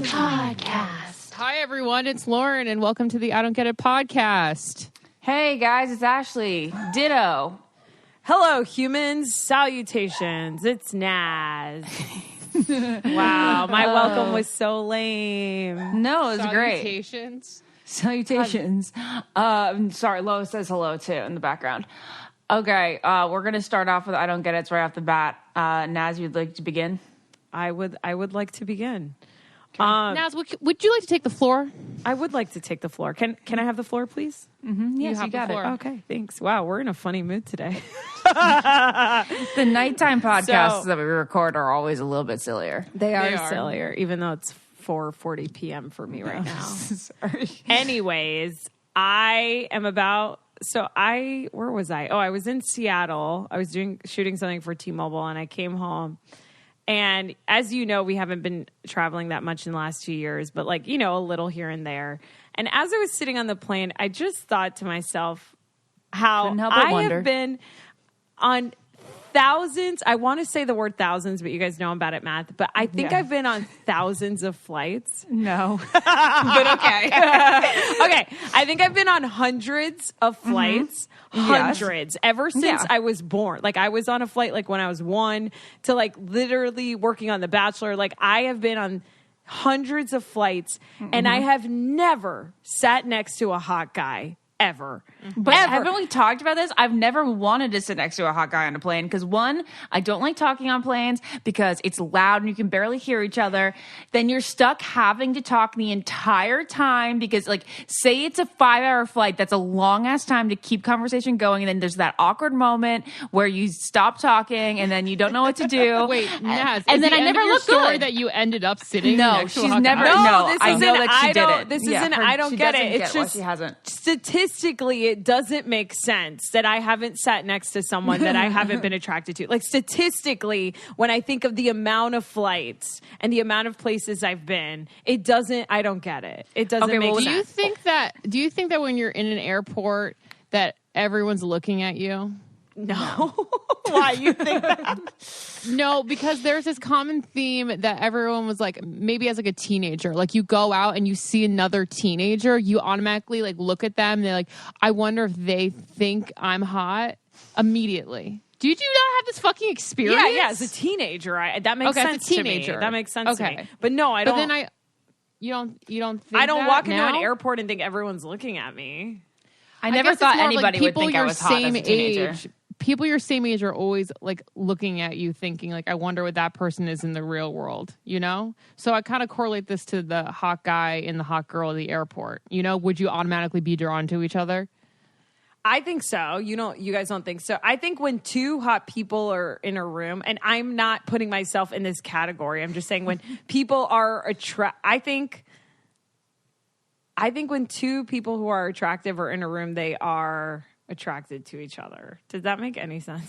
Podcast. Hi, everyone. It's Lauren, and welcome to the I Don't Get It podcast. Hey, guys, it's Ashley. Ditto. Hello, humans. Salutations. It's Naz. Wow, my welcome was so lame. No, it was great. Salutations. Salutations. Sorry, Lois says hello, too, in the background. Okay, we're going to start off with I Don't Get It right off the bat. Naz, you'd like to begin? I would like to begin. Naz, would you like to take the floor? I would like to take the floor. Can I have the floor, please? Mm-hmm. Yes, you got it. Okay, thanks. Wow, we're in a funny mood today. The nighttime podcasts that we record are always a little bit sillier. They are sillier, even though it's 4:40 p.m. for me right now. Sorry. Anyways, I am about... So where was I? Oh, I was in Seattle. I was shooting something for T-Mobile, and I came home. And as you know, we haven't been traveling that much in the last 2 years, but a little here and there. And as I was sitting on the plane, I just thought to myself how I have been on thousands. I want to say the word thousands, but you guys know I'm bad at math. But I think I've been on thousands of flights. No. But okay. Okay. I think I've been on hundreds of flights. Hundreds. Ever since I was born. I was on a flight when I was 1 to literally working on The Bachelor. I have been on hundreds of flights and I have never sat next to a hot guy. Ever. But haven't we talked about this? I've never wanted to sit next to a hot guy on a plane because, one, I don't like talking on planes because it's loud and you can barely hear each other. Then you're stuck having to talk the entire time because, say it's a 5-hour flight. That's a long-ass time to keep conversation going. And then there's that awkward moment where you stop talking and then you don't know what to do. Wait, Naz, and then I never looked good that you ended up sitting next to a hot never. guy? No, this I isn't, know that she did it. This isn't. I don't get it. It's just she hasn't. Statistically, it doesn't make sense that I haven't sat next to someone that I haven't been attracted to. Statistically, when I think of the amount of flights and the amount of places I've been, it doesn't. I don't get it. It doesn't make sense. Do you think that when you're in an airport that everyone's looking at you? No. Why you think that? No, because there's this common theme that everyone was maybe as a teenager, you go out and you see another teenager, you automatically look at them and they're I wonder if they think I'm hot immediately. Did you not have this fucking experience? Yeah, as a teenager, that makes sense to me. That makes sense to me. But no, I don't. But then you don't think I don't walk into now? an airport and think everyone's looking at me. I never thought anybody would think I was hot as a teenager. People your same age are always looking at you thinking I wonder what that person is in the real world, So I kind of correlate this to the hot guy and the hot girl at the airport. Would you automatically be drawn to each other? I think so. You guys don't think so. I think when two hot people are in a room, and I'm not putting myself in this category. I'm just saying when people are I think when two people who are attractive are in a room, they are attracted to each other. Does that make any sense?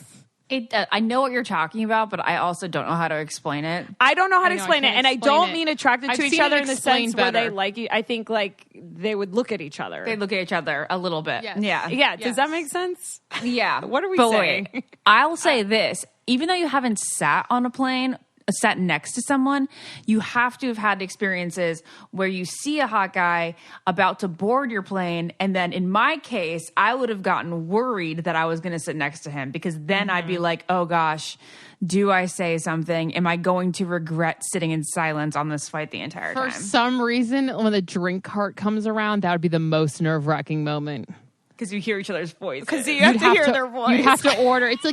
I know what you're talking about, but I also don't know how to explain it. I don't know how to explain it, and I don't mean attracted to each other in the sense where they like you. I think they would look at each other. They look at each other a little bit. Yes. Yeah. Yeah. Does that make sense? Yeah. What are we but saying? Wait, I'll say this. Even though you haven't sat on a plane, sat next to someone, you have to have had experiences where you see a hot guy about to board your plane, and then in my case, I would have gotten worried that I was going to sit next to him because then I'd be like, oh gosh, do I say something? Am I going to regret sitting in silence on this flight the entire time? For some reason, when the drink cart comes around, that would be the most nerve-wracking moment. Because you hear each other's voices. Because you have to hear their voice. You have to order. It's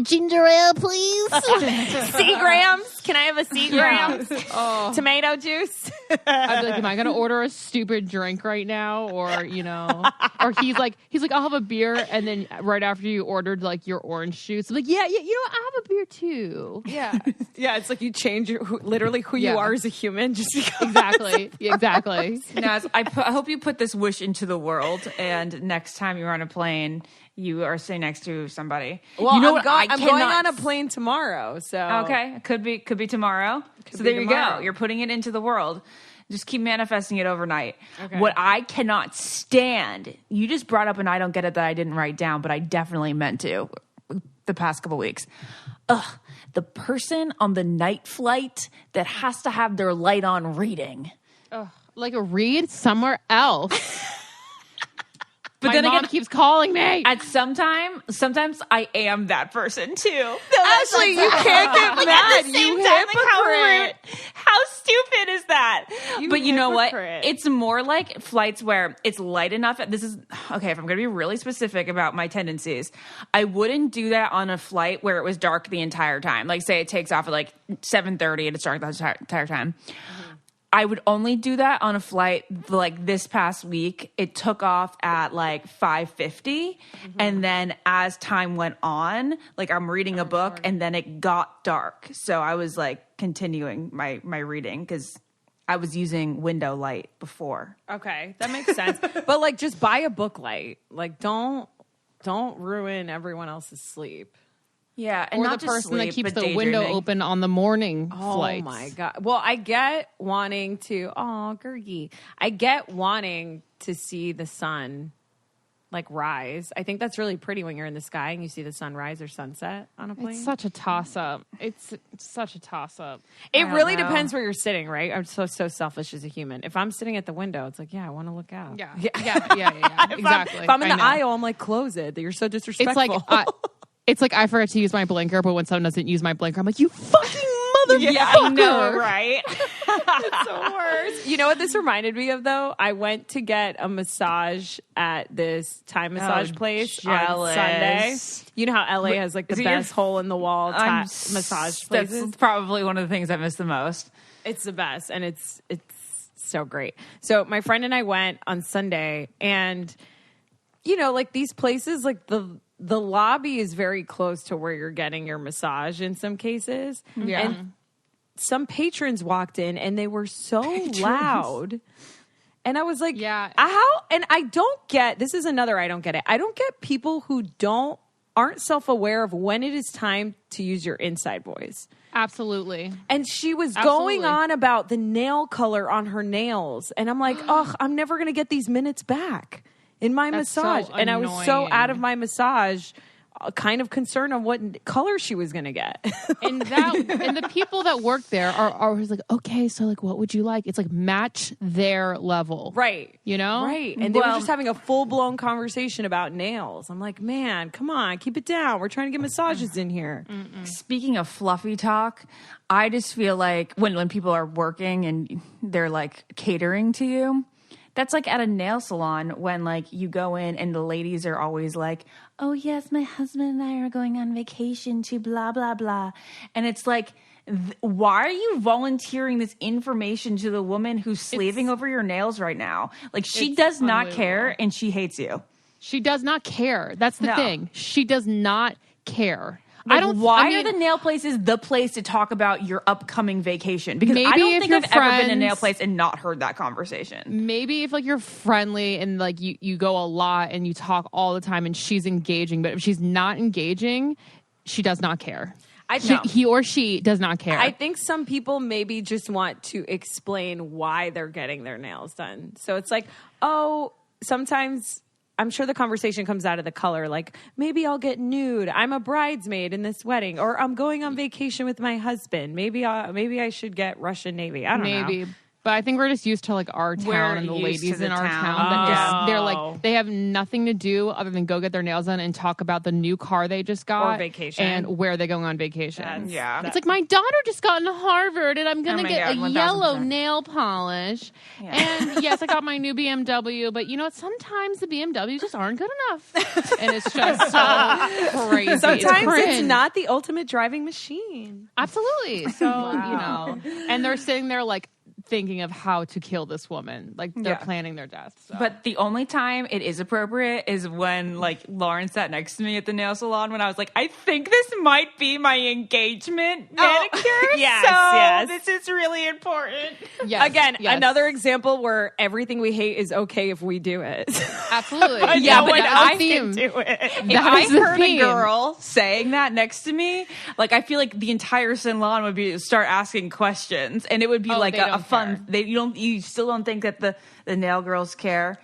ginger ale, please. Seagrams. Can I have a Seagrams? Oh. Tomato juice. I'd be am I going to order a stupid drink right now? Or, or he's like, I'll have a beer. And then right after you ordered your orange juice, I'm yeah, I'll have a beer too. Yeah. Yeah. It's you change literally who you are as a human just because. Exactly. Naz, I hope you put this wish into the world, and next time you're on a plane, you are sitting next to somebody. Well, I'm going on a plane tomorrow, so okay, could be tomorrow. So there you go. You're putting it into the world. Just keep manifesting it overnight. Okay. What I cannot stand, you just brought up an I don't get it that I didn't write down, but I definitely meant to. the past couple weeks. Ugh, the person on the night flight that has to have their light on reading. Like a read somewhere else. But My then mom again, keeps calling me. sometimes I am that person too. Ashley, you can't get mad. You hypocrite. How stupid is that? But you know what? hypocrite. It's more like flights where it's light enough. This is okay. If I'm going to be really specific about my tendencies, I wouldn't do that on a flight where it was dark the entire time. Like say it takes off at like 7:30 and it's dark the entire time. I would only do that on a flight like this past week. It took off at like 5:50. And then as time went on, like I'm reading a book and then it got dark. So I was like continuing my reading because I was using window light before. Okay, that makes sense. But like, just buy a book light. Like, don't ruin everyone else's sleep. Yeah, and or not the just person sleep, that keeps but the window daydreaming. open on the morning Oh flights. my God. Well, I get wanting to, Gergie. I get wanting to see the sun like rise. I think that's really pretty when you're in the sky and you see the sunrise or sunset on a plane. It's such a toss-up. It's such a toss-up. It really know. depends where you're sitting, right? I'm so selfish as a human. If I'm sitting at the window, it's like, yeah, I want to look out. Yeah. Exactly. If I'm in I the know. aisle, I'm like, close it. You're so disrespectful. It's like I forget to use my blinker, but when someone doesn't use my blinker, I'm like, you fucking motherfucker. Yeah, I know, right? It's the worst. You know what this reminded me of, though? I went to get a massage at this Thai massage place jealous. on Sunday. You know how LA has like the is it your- best hole in the wall massage places? That's probably one of the things I miss the most. It's the best, and it's so great. So my friend and I went on Sunday, and you know, like these places, like the lobby is very close to where you're getting your massage in some cases. Yeah. And some patrons walked in and they were so loud. And I was like, Yeah. how? And I don't get, this is another, I don't get it. I don't get people who aren't self-aware of when it is time to use your inside voice. Absolutely. And she was Absolutely. going on about the nail color on her nails. And I'm like, I'm never going to get these minutes back in my That's massage. so And I was so annoying. out of my massage, kind of concerned on what color she was going to get. And the people that work there are always like, okay, so like, what would you like? It's like match their level. Right. You know? Right. And they were just having a full-blown conversation about nails. I'm like, man, come on, keep it down. We're trying to get massages in here. Speaking of fluffy talk, I just feel like when people are working and they're like catering to you, that's like at a nail salon when like you go in and the ladies are always like, oh yes, my husband and I are going on vacation to blah, blah, blah. And it's like, why are you volunteering this information to the woman who's slaving over your nails right now? Like she does not care and she hates you. She does not care. That's the thing. She does not care. Like, why I mean, are the nail places the place to talk about your upcoming vacation? Because Maybe I don't if think you're I've ever been to a nail friends- place and not heard that conversation. maybe if like you're friendly and like you go a lot and you talk all the time and she's engaging, but if she's not engaging, she does not care. He or she does not care. I think some people maybe just want to explain why they're getting their nails done. So it's like, sometimes I'm sure the conversation comes out of the color. Like, maybe I'll get nude. I'm a bridesmaid in this wedding, or I'm going on vacation with my husband. Maybe I should get Russian Navy. I don't know. Maybe. But I think we're just used to like our town We're and the used ladies to the in our town. town that just they're Oh. like they have nothing to do other than go get their nails done and talk about the new car they just got Or vacation. and where they're going on vacation. Yeah. It's like my daughter just got into Harvard and I'm Oh gonna my get God, a yellow 1000%. nail polish. And yes, I got my new BMW, but you know what? Sometimes the BMWs just aren't good enough. And it's just so crazy. Sometimes it's cringe. not the ultimate driving machine. Absolutely. So, you know, and they're sitting there like thinking of how to kill this woman. Like they're planning their death. So. But the only time it is appropriate is when like Lauren sat next to me at the nail salon when I was like, I think this might be my engagement manicure. Yes. This is really important. yes, Again, yes. another example where everything we hate is okay if we do it. Absolutely. But but when that's I the can theme. do it. If That I is the heard theme. a girl saying that next to me, like I feel like the entire salon would start asking questions, and it would be like they a don't fun. You still don't think that the nail girls care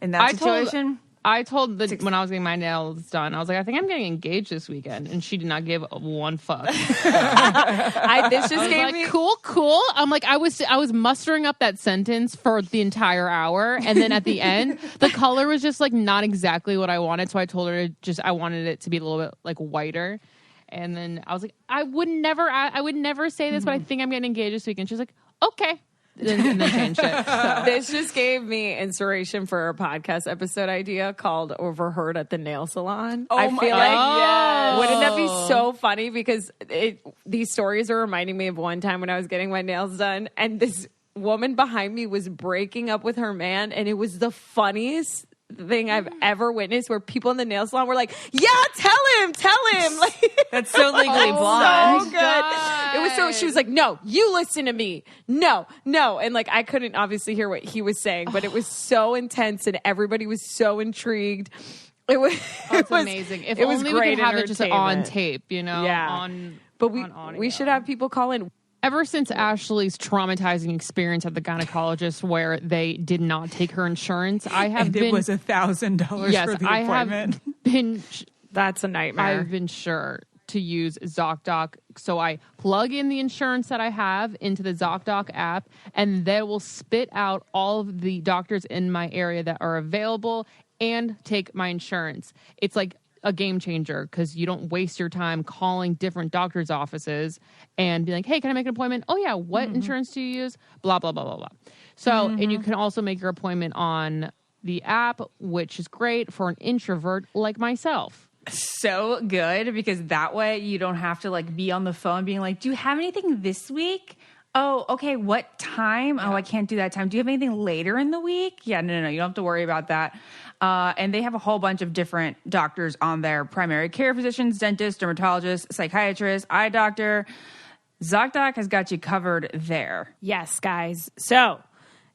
in that situation? I told when I was getting my nails done, I was like, I think I'm getting engaged this weekend, and she did not give one fuck. This just gave me cool. I'm like, I was mustering up that sentence for the entire hour, and then at the end, the color was just like not exactly what I wanted. So I told her I wanted it to be a little bit like whiter, and then I was like, I would never say this, but I think I'm getting engaged this weekend. She's like, okay. And then changed it. So. This just gave me inspiration for a podcast episode idea called Overheard at the Nail Salon. Oh, I feel like, yes. Wouldn't that be so funny? Because these stories are reminding me of one time when I was getting my nails done, and this woman behind me was breaking up with her man, and it was the funniest thing I've ever witnessed, where people in the nail salon were like, yeah, tell him. Like, that's so legally blonde. So good. It was so, she was like, no, you listen to me. No. And like, I couldn't obviously hear what he was saying, but it was so intense and everybody was so intrigued. It was, amazing. If only we could have it just on tape, Yeah. But we should have people call in. Ever since Ashley's traumatizing experience at the gynecologist where they did not take her insurance, it was $1,000 for the appointment. I have been. That's a nightmare. I've been sure to use ZocDoc. So I plug in the insurance that I have into the ZocDoc app, and they will spit out all of the doctors in my area that are available and take my insurance. It's like a game changer because you don't waste your time calling different doctors' offices and be like, hey, can I make an appointment? Oh, yeah. What insurance do you use? Blah, blah, blah, blah, blah. So, and you can also make your appointment on the app, which is great for an introvert like myself. So good, because that way you don't have to like be on the phone being like, do you have anything this week? Oh, okay. What time? Yeah. Oh, I can't do that time. Do you have anything later in the week? Yeah, no. You don't have to worry about that. And they have a whole bunch of different doctors on there: primary care physicians, dentists, dermatologists, psychiatrists, eye doctor. ZocDoc has got you covered there. Yes, guys. So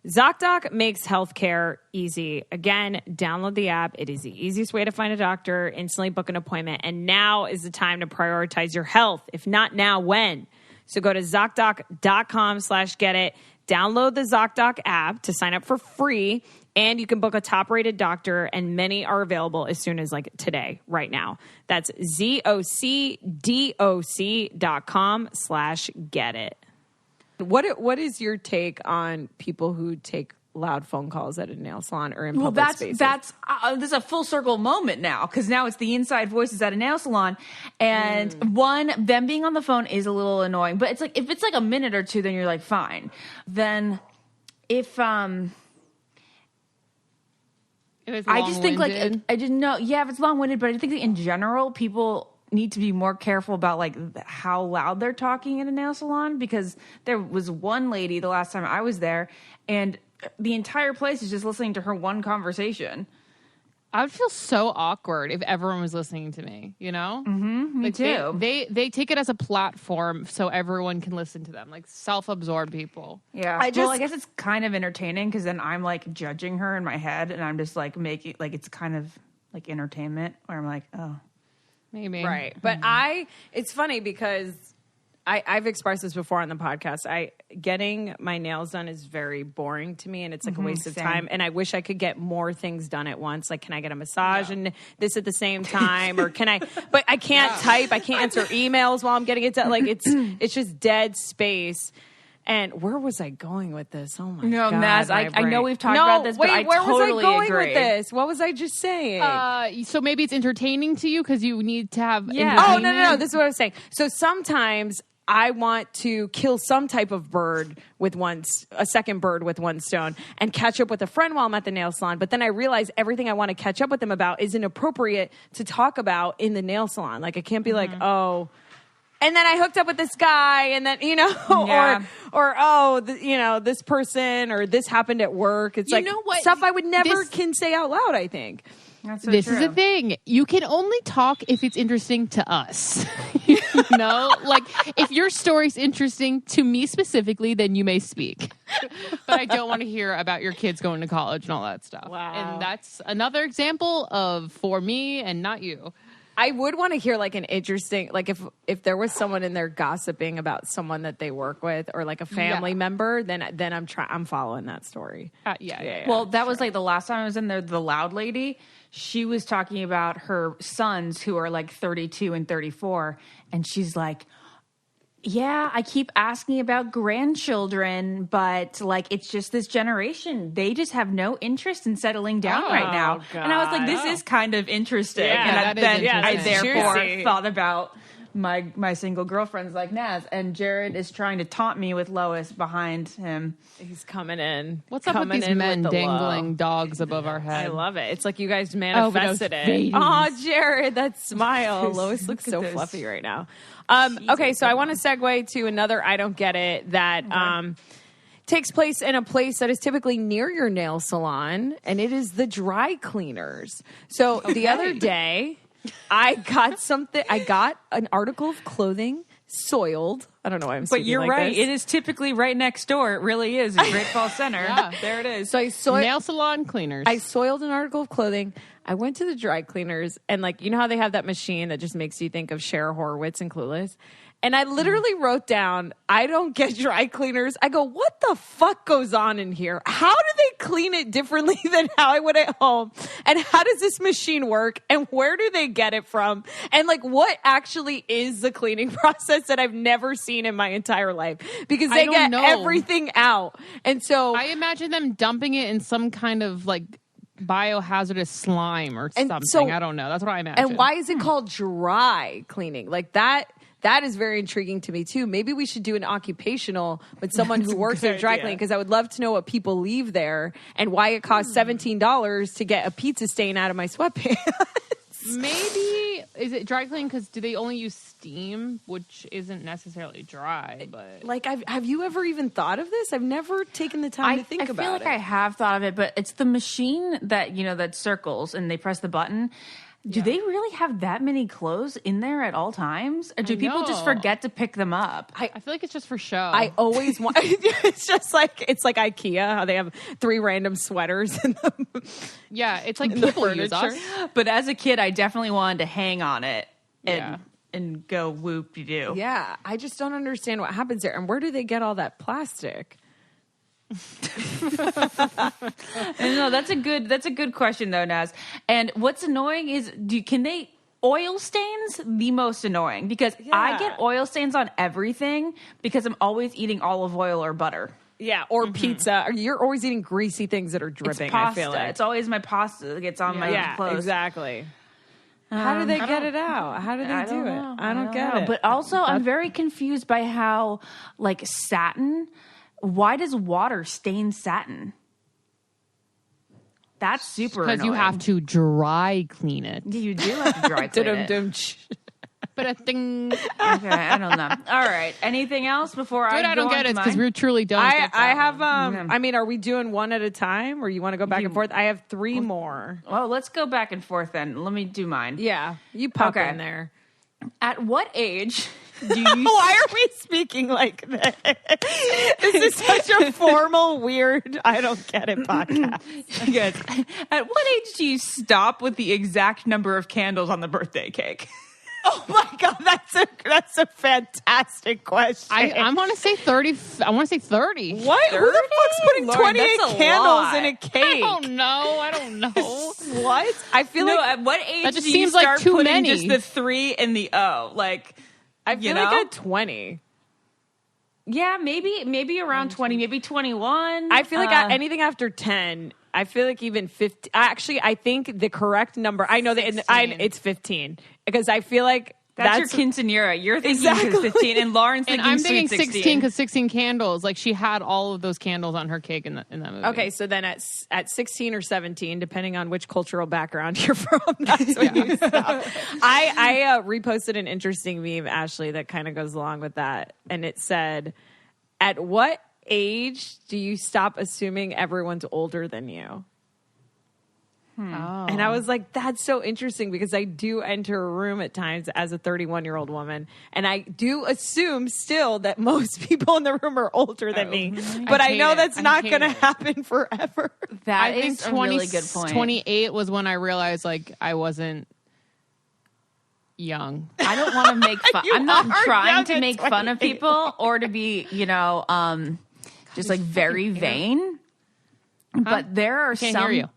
ZocDoc makes healthcare easy. Again, download the app. It is the easiest way to find a doctor, instantly book an appointment. And now is the time to prioritize your health. If not now, when? So go to ZocDoc.com/getit. Download the ZocDoc app to sign up for free. And you can book a top-rated doctor, and many are available as soon as like today, right now. That's ZocDoc.com/getit. What is your take on people who take loud phone calls at a nail salon or in public spaces? This is a full circle moment now, because now it's the inside voices at a nail salon, and them being on the phone is a little annoying. But it's like if it's like a minute or two, then you're like fine. Then if I just think like I didn't know. Yeah, if it's long-winded, but I think that in general, people need to be more careful about like how loud they're talking in a nail salon, because there was one lady the last time I was there, and the entire place is just listening to her one conversation. I would feel so awkward if everyone was listening to me, Me too. They take it as a platform so everyone can listen to them, like self-absorbed people. Yeah. I guess it's kind of entertaining, because then I'm like judging her in my head, and I'm just like making like it's kind of like entertainment where I'm like, oh, maybe. Right. But it's funny because I've expressed this before on the podcast. Getting my nails done is very boring to me, and it's like a waste of time. And I wish I could get more things done at once. Like, can I get a massage and this at the same time, or can I? But I can't type. I can't answer emails while I'm getting it done. Like it's just dead space. And where was I going with this? Oh my God, Maz, I know we've talked about this, but I where totally was I going agree. with this? What was I just saying? So maybe it's entertaining to you because you need to have. Oh no! This is what I was saying. So sometimes I want to kill some type of bird with a second bird with one stone, and catch up with a friend while I'm at the nail salon. But then I realize everything I want to catch up with them about isn't appropriate to talk about in the nail salon. Like, I can't be like, oh, and then I hooked up with this guy, and then, this person, or this happened at work. It's like stuff I would never can say out loud, I think. That's so this true. is the thing. You can only talk if it's interesting to us. Like, if your story's interesting to me specifically, then you may speak. But I don't want to hear about your kids going to college and all that stuff. Wow. And that's another example of for me and not you. I would want to hear like an interesting, like if there was someone in there gossiping about someone that they work with or like a family member, then I'm following that story. Well, that was like the last time I was in there, the loud lady, she was talking about her sons who are like 32 and 34. And she's like, yeah, I keep asking about grandchildren, but like it's just this generation. They just have no interest in settling down right now. God. And I was like, this is kind of interesting. Yeah, and then I interesting. therefore thought about my single girlfriends like Naz. And Jared is trying to taunt me with Lois behind him. He's coming in. What's up with these men dangling dogs above our I head? love it. It's like you guys manifested it. Fading. Oh, Jared, that smile. Lois looks so fluffy right now. Okay, so I want to segue to another I don't get it that takes place in a place that is typically near your nail salon, and it is the dry cleaners. So the other day, I got an article of clothing soiled. I don't know why I'm speaking But you're like right. this. It is typically right next door. It really is in Great Falls Center. There it is. So Nail salon cleaners. I soiled an article of clothing. I went to the dry cleaners, and like, you know how they have that machine that just makes you think of Cher Horowitz and Clueless? And I literally wrote down, I don't get dry cleaners. I go, what the fuck goes on in here? How do they clean it differently than how I would at home? And how does this machine work? And where do they get it from? And like, what actually is the cleaning process that I've never seen in my entire life? Because they get everything out. And so I imagine them dumping it in some kind of like biohazardous slime or something. so- I don't know. That's what I imagine. And why is it called dry cleaning? Like that is very intriguing to me too. Maybe we should do an occupational with someone who works at a dry cleaning, because I would love to know what people leave there and why it costs $17 to get a pizza stain out of my sweatpants. Maybe is it dry cleaning because do they only use steam, which isn't necessarily dry? But Like, have you ever even thought of this? I've never taken the time to think about it. I feel like I have thought of it, but it's the machine that, that circles and they press the button. Do they really have that many clothes in there at all times? Or do people just forget to pick them up? I feel like it's just for show. I always want. It's like IKEA, how they have 3 random sweaters in them. Yeah, it's like people use us. But as a kid, I definitely wanted to hang on it and go whoop-de-doo. Yeah, I just don't understand what happens there. And where do they get all that plastic? No, that's a good question though, Naz. And what's annoying is can they oil stains the most annoying, because I get oil stains on everything because I'm always eating olive oil or butter. Yeah, or pizza. You're always eating greasy things that are dripping. It's pasta. I feel like It's always my pasta that gets on my clothes. Exactly. How do they get it out? How do they do it? I don't get it. But also, I'm very confused by how, like, satin. Why does water stain satin? That's super annoying. Because you have to dry clean it. You do have to dry clean it. But a thing. Okay, I don't know. All right. Anything else before I don't get it because we truly don't. I have. I mean, are we doing one at a time, or you want to go back and forth? I have 3 more. Well, let's go back and forth then. Let me do mine. Yeah, you pop in there. At what age do you? Why are we speaking like this? This is such a formal, weird, I don't get it podcast. Yes. At what age do you stop with the exact number of candles on the birthday cake? Oh my God, that's a fantastic question. I want to say 30. I want to say 30. What? 30? Who the fuck's putting Lauren, 28 that's a candles lot. in a cake? I don't know. What? I feel like at what age that just do you seems like start too putting many. just the 3 and the O? Like, I feel like at 20. Yeah, maybe around 20, maybe 21. I feel like anything after 10. I feel like even 15. Actually, I think the correct number. I know that it's 15 because I feel like that's your quinceanera. You're thinking 15, and Lauren's thinking I'm thinking 16 because 16 candles. Like she had all of those candles on her cake in that movie. Okay, so then at 16 or 17, depending on which cultural background you're from, that's when you stop. I reposted an interesting meme, Ashley, that kind of goes along with that, and it said, "At what age do you stop assuming everyone's older than you?" Oh. And I was like, that's so interesting because I do enter a room at times as a 31-year-old woman, and I do assume still that most people in the room are older than me. But I know that's not going to happen forever. That is a really good point. 28 was when I realized like I wasn't young. I don't want to make fun. I'm not trying to make fun of people or to be, just like very vain. But there are Can't some. hear you.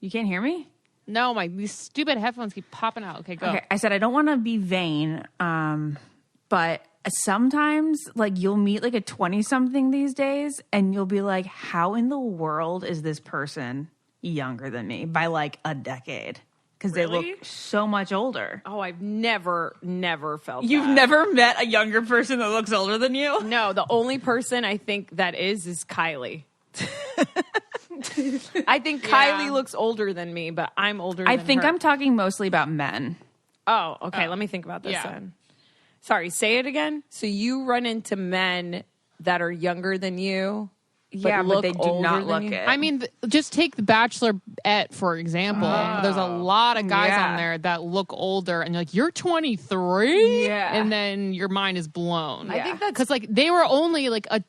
You can't hear me? No, these stupid headphones keep popping out. Okay, go. Okay, I said I don't want to be vain, but sometimes like you'll meet like a 20-something these days and you'll be like, how in the world is this person younger than me by like a decade? Because they look so much older. Oh, I've never felt You've that. never met a younger person that looks older than you? No, the only person I think that is Kylie. I think Kylie looks older than me, but I'm older I than think her. I'm talking mostly about men. Oh, okay. Let me think about this then. Sorry, say it again. So you run into men that are younger than you, but they do not look it. I mean, just take The Bachelorette, for example. There's a lot of guys on there that look older, and you're like, you're 23? Yeah. And then your mind is blown. I think that's... Because, like, they were only, like, a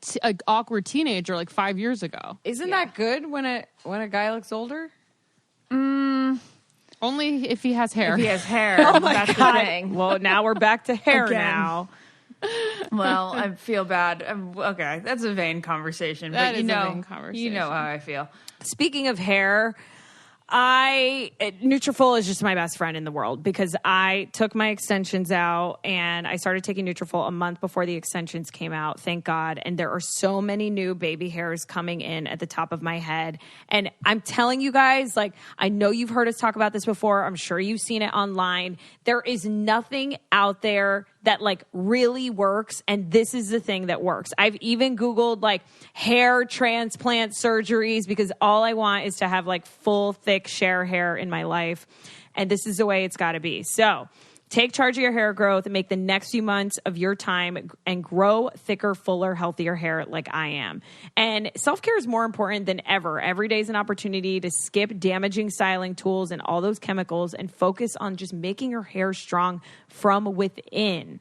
awkward teenager, like, 5 years ago. Isn't that good when a guy looks older? Only if he has hair. If he has hair. That's the thing. Well, now we're back to hair Again. now. Well, I feel bad. Okay, that's a vain conversation. That but is a vain conversation. You know how I feel. Speaking of hair, Nutrafol is just my best friend in the world because I took my extensions out and I started taking Nutrafol a month before the extensions came out. Thank God. And there are so many new baby hairs coming in at the top of my head. And I'm telling you guys, like, I know you've heard us talk about this before. I'm sure you've seen it online. There is nothing out there that like really works, and this is the thing that works. I've even Googled like hair transplant surgeries because all I want is to have like full, thick share hair in my life, and this is the way it's got to be. So take charge of your hair growth and make the next few months of your time and grow thicker, fuller, healthier hair like I am. And self-care is more important than ever. Every day is an opportunity to skip damaging styling tools and all those chemicals and focus on just making your hair strong from within.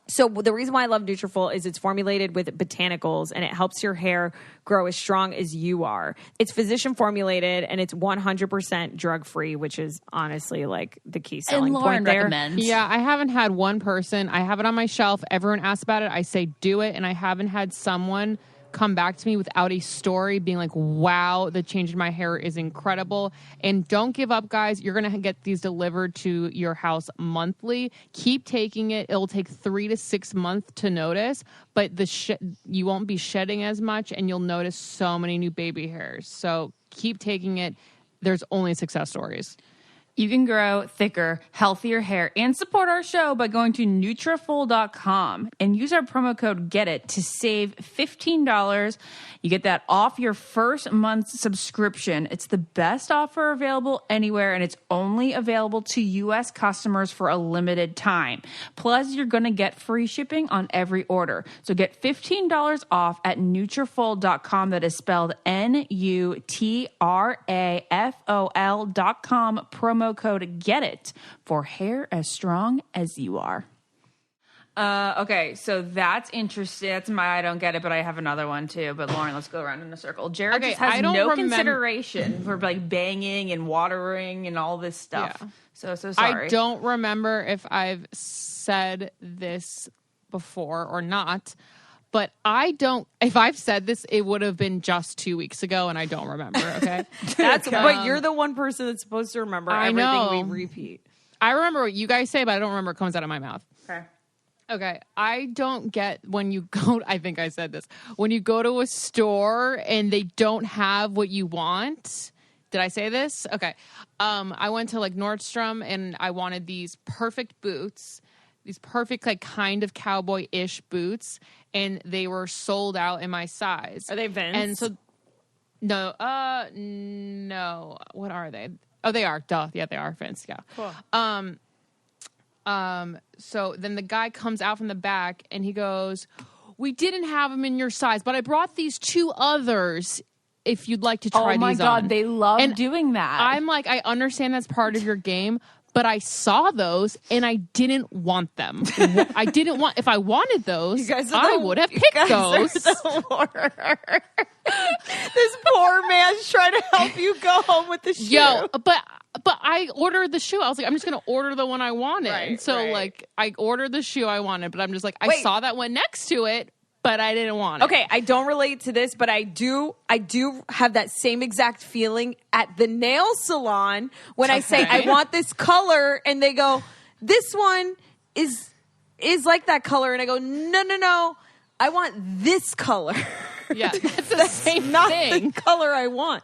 So the reason why I love Nutrafol is it's formulated with botanicals and it helps your hair grow as strong as you are. It's physician formulated and it's 100% drug free, which is honestly like the key selling point there. Recommends. Yeah, I haven't had one person. I have it on my shelf. Everyone asks about it. I say do it. And I haven't had someone come back to me without a story being like, wow, the change in my hair is incredible. And don't give up, guys. You're going to get these delivered to your house monthly. Keep taking it. It'll take 3 to 6 months to notice, but you won't be shedding as much and you'll notice so many new baby hairs. So keep taking it. There's only success stories. You can grow thicker, healthier hair and support our show by going to Nutrafol.com and use our promo code GETIT to save $15. You get that off your first month's subscription. It's the best offer available anywhere, and it's only available to U.S. customers for a limited time. Plus, you're going to get free shipping on every order. So get $15 off at Nutrafol.com. That is spelled Nutrafol.com. Promo code GET IT for hair as strong as you are. Okay, so that's interesting. That's my I don't get it, but I have another one too. But Lauren, let's go around in a circle. Jared just has no consideration for like banging and watering and all this stuff. Yeah. So sorry. I don't remember if I've said this before or not. But if I've said this, it would have been just 2 weeks ago, and I don't remember, okay? But you're the one person that's supposed to remember everything we repeat. I remember what you guys say, but I don't remember what comes out of my mouth. Okay. I don't get when you go, I think I said this, when you go to a store and they don't have what you want. Did I say this? Okay. I went to like Nordstrom, and I wanted these perfect boots. These perfect, like, kind of cowboy-ish boots, and they were sold out in my size. Are they Vince? And so, no. What are they? Oh, they are. Duh. Yeah, they are Vince. Yeah. Cool. So then the guy comes out from the back, and he goes, "We didn't have them in your size, but I brought these 2 others if you'd like to try these on." Oh, my God. They love doing that. I'm like, I understand that's part of your game, but I saw those and I didn't want them. If I wanted those, I would have picked those. This poor man's trying to help you go home with the shoe. Yo, but But I ordered the shoe. I was like, I'm just going to order the one I wanted. Right, so right. like I ordered the shoe I wanted, but I'm just like, I Wait. saw that one next to it, but I didn't want it. Okay, I don't relate to this, but I do have that same exact feeling at the nail salon when I say I want this color and they go, this one is like that color, and I go, no, I want this color. Yeah, that's the same Not thing. the color I want.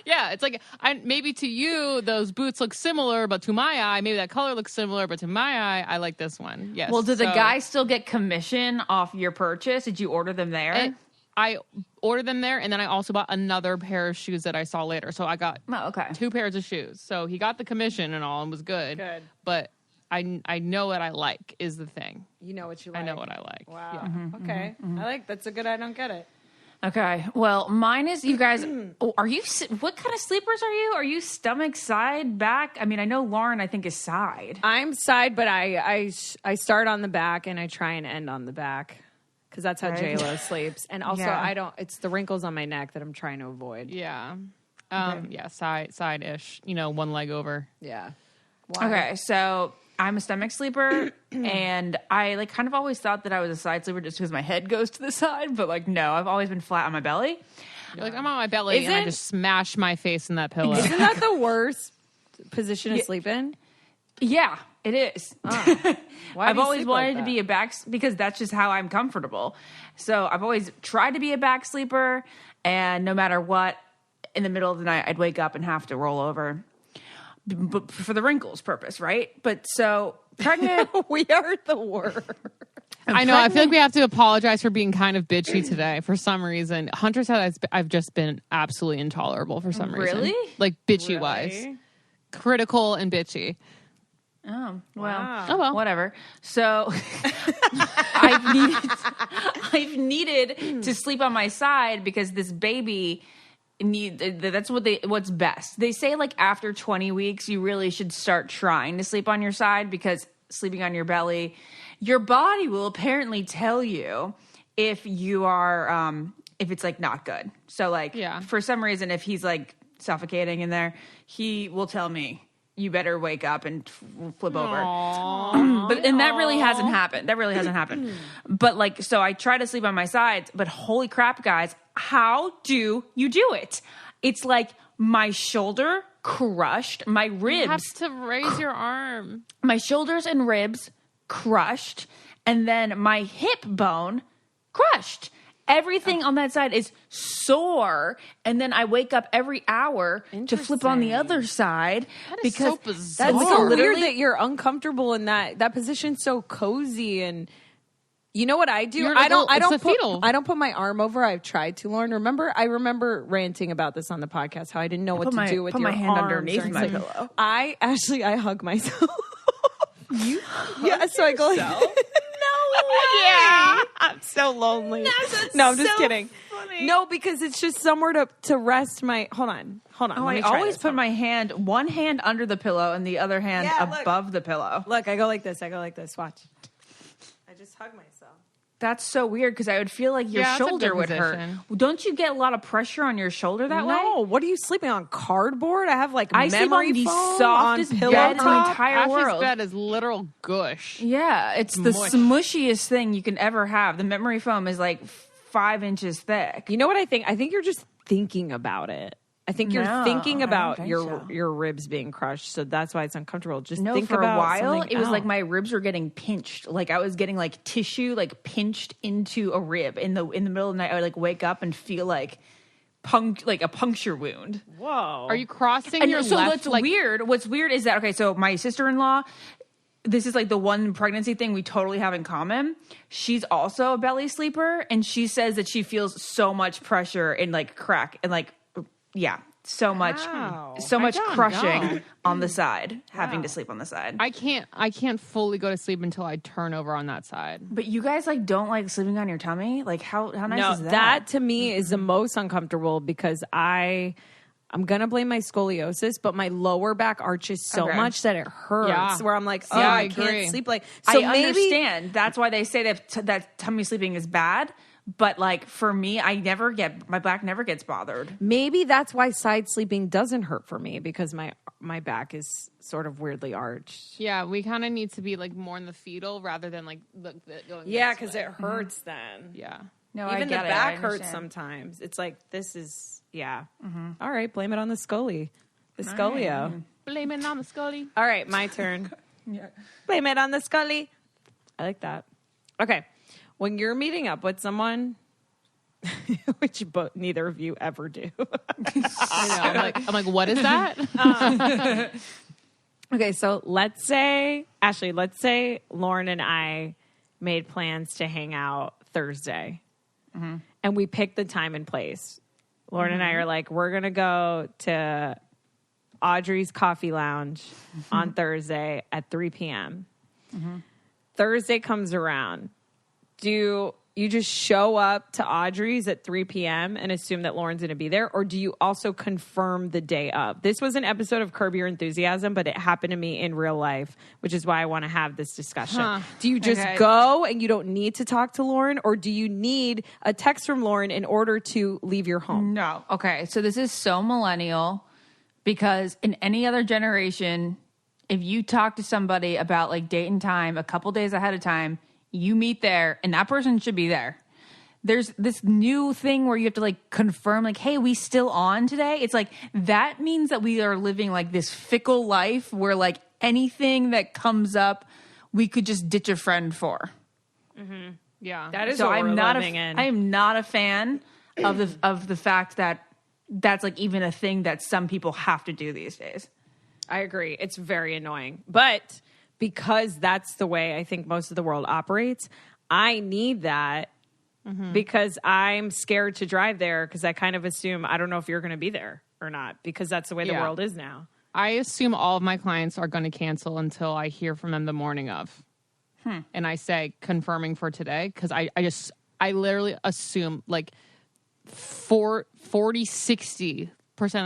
Yeah, it's like maybe to you those boots look similar, but to my eye, maybe that color looks similar, but to my eye, I like this one. Yes. Well, did the guy still get commission off your purchase? Did you order them there? And I ordered them there, and then I also bought another pair of shoes that I saw later. So I got 2 pairs of shoes. So he got the commission and all, and was good. Good. But I know what I like is the thing. You know what you like. I know what I like. Wow. Yeah. Okay. I like that's a good I don't get it. Okay. Well, mine is, you guys, are you, what kind of sleepers are you? Are you stomach, side, back? I mean, I know Lauren, I think, is side. I'm side, but I start on the back and I try and end on the back because that's how J-Lo sleeps. And also, Yeah. it's the wrinkles on my neck that I'm trying to avoid. Yeah. Yeah, side-ish. One leg over. Yeah. Okay. So I'm a stomach sleeper, and I kind of always thought that I was a side sleeper just because my head goes to the side, but no, I've always been flat on my belly. You're like, I'm on my belly, and I just smash my face in that pillow. Isn't that the worst position to sleep in? Yeah, it is. Why I've do you always sleep wanted like to be a back, because that's just how I'm comfortable. So I've always tried to be a back sleeper, and no matter what, in the middle of the night, I'd wake up and have to roll over. But for the wrinkles purpose, right? But so pregnant, We are the worst. I know. I feel like we have to apologize for being kind of bitchy today for some reason. Hunter said I've just been absolutely intolerable for some reason. Really? Like bitchy wise. Critical and bitchy. Oh, well. Wow. Oh, well. Whatever. So I've needed to sleep on my side because this baby that's what's best. They say after 20 weeks, you really should start trying to sleep on your side, because sleeping on your belly, your body will apparently tell you if you are, if it's not good. So for some reason, if he's suffocating in there, he will tell me, you better wake up and flip over. And that really hasn't happened. But so I try to sleep on my sides, but holy crap, guys, how do you do it? It's my shoulder crushed, my ribs. You have to raise your arm. My shoulders and ribs crushed, and then my hip bone crushed. Everything on that side is sore, and then I wake up every hour to flip on the other side. That is so bizarre. That's so weird literally- that you're uncomfortable in that position's so cozy. And you know what I do? You're I don't fetal. put my arm over. I've tried to, Lauren. I remember ranting about this on the podcast, how I didn't know what to do with put your my hand arms underneath or my anything. pillow. I hug myself. So I go yeah, I'm so lonely. No, I'm just kidding. funny. No, because it's just somewhere to rest my. Hold on. Oh, Let I me try always this. put my one hand under the pillow and the other hand look. above the pillow. Look, I go like this. Watch. I just hug myself. That's so weird, because I would feel like your Yeah, that's a shoulder good would hurt. position. Don't you get a lot of pressure on your shoulder that way? No, what are you sleeping on? Cardboard? I have I sleep memory on the foam softest on pillow bed in the top. entire Ashley's world. bed is literal gush. Yeah, it's the Mush. smushiest thing you can ever have. The memory foam is 5 inches thick. You know what I think? I think you're just thinking about it. I think you're No, thinking I don't about think your so. your ribs being crushed, so that's why it's uncomfortable. Just No, think for about a while, something it was else. my ribs were getting pinched. I was getting tissue pinched into a rib in the middle of the night. I would wake up and feel a puncture wound. Whoa. Are you crossing And your so left? what's weird is that, okay, so my sister-in-law, this is the one pregnancy thing we totally have in common. She's also a belly sleeper, and she says that she feels so much pressure in crack and so much crushing know. on the side, having to sleep on the side. I can't fully go to sleep until I turn over on that side. But you guys don't like sleeping on your tummy? How nice No, is that? that to me is the most uncomfortable because I'm going to blame my scoliosis, but my lower back arches so much that it hurts. Yeah. Where I'm like, oh, Yeah, I I can't agree. sleep. Like, So so I maybe, understand. That's why they say that tummy sleeping is bad. But like for me, my back never gets bothered. maybe that's why side sleeping doesn't hurt for me, because my back is sort of weirdly arched. Yeah, we kind of need to be like more in the fetal rather than like going. Yeah, this because way. it hurts then. Yeah. No, Even I the get it. back I hurts understand. sometimes. It's like, this is, All right, blame it on the scolio. The scolio. Blame it on the Scully. All right, my turn. Blame it on the scully. I like that. Okay. When you're meeting up with someone, which neither of you ever do. I know. I'm like, what is that? Okay, so let's say Lauren and I made plans to hang out Thursday. And we picked the time and place. Lauren and I are like, we're going to go to Audrey's Coffee Lounge on Thursday at 3 p.m. Thursday comes around. Do you just show up to Audrey's at 3 p.m. and assume that Lauren's going to be there? Or do you also confirm the day of? This was an episode of Curb Your Enthusiasm, but it happened to me in real life, which is why I want to have this discussion. Do you just go and you don't need to talk to Lauren? Or do you need a text from Lauren in order to leave your home? No. Okay, so this is so millennial because in any other generation, if you talk to somebody about like date and time a couple days ahead of time, you meet there and that person should be there. There's this new thing where you have to like confirm like, hey, we still on today? It's like that means that we are living like this fickle life where like anything that comes up, we could just ditch a friend for. Yeah. That is So what we're I'm not living in. I am not a fan of the fact that that's like even a thing that some people have to do these days. I agree. It's very annoying. But because that's the way I think most of the world operates, I need that because I'm scared to drive there because I kind of assume I don't know if you're going to be there or not because that's the way the Yeah. world is now. I assume all of my clients are going to cancel until I hear from them the morning of. And I say confirming for today because I literally assume like 60%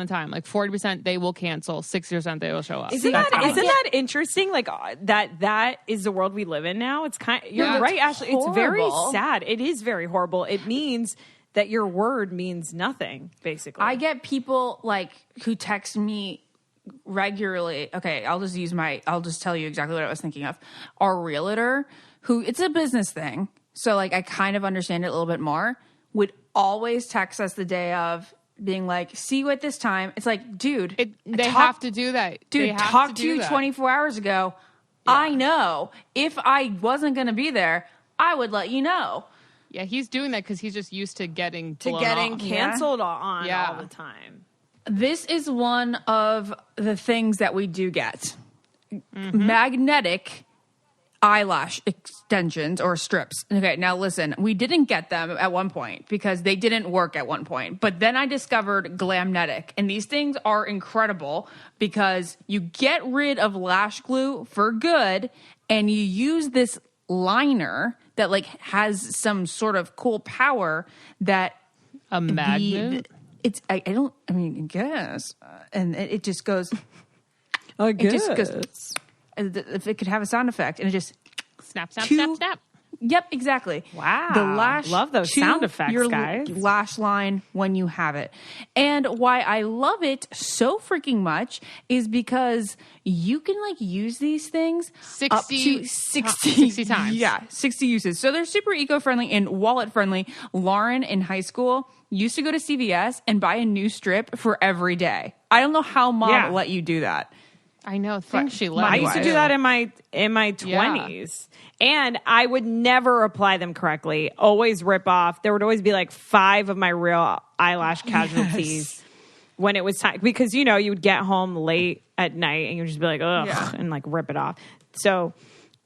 of the time, like 40% they will cancel, 60% they will show up. Isn't that interesting? Like that is the world we live in now. It's you're right, Ashley. It's very horrible. sad. It is very horrible. It means that your word means nothing, basically. I get people like who text me regularly. Okay, I'll just tell you exactly what I was thinking of. Our realtor, who it's a business thing, so like I kind of understand it a little bit more, would always text us the day of being like, see you at this time. It's like, dude, They have to do that. Dude, They have talked to to do you that. 24 hours ago. Yeah. I know. If I wasn't going to be there, I would let you know. Yeah, he's doing that because he's just used to getting blown off. canceled on Yeah. all the time. This is one of the things that we do get. Magnetic eyelash extensions or strips. Okay, now listen, we didn't get them at one point because they didn't work at one point. But then I discovered Glamnetic, and these things are incredible because you get rid of lash glue for good, and you use this liner that like has some sort of cool power that A magnet? I guess. And it just goes, I guess. it just goes, if it could have a sound effect, and it just, Snap, snap, snap, snap. yep, exactly. Wow. The lash. Love those to sound effects, your guys. lash line when you have it. And why I love it so freaking much is because you can like use these things 60 up to 60 times. Yeah, 60 uses. So they're super eco-friendly and wallet-friendly. Lauren in high school used to go to CVS and buy a new strip for every day. I don't know how mom let you do that. I know. Think she I left. used to do that in my 20s. And I would never apply them correctly. Always rip off. There would always be like 5 of my real eyelash casualties when it was time. Because, you would get home late at night and you'd just be like, ugh, and like rip it off. So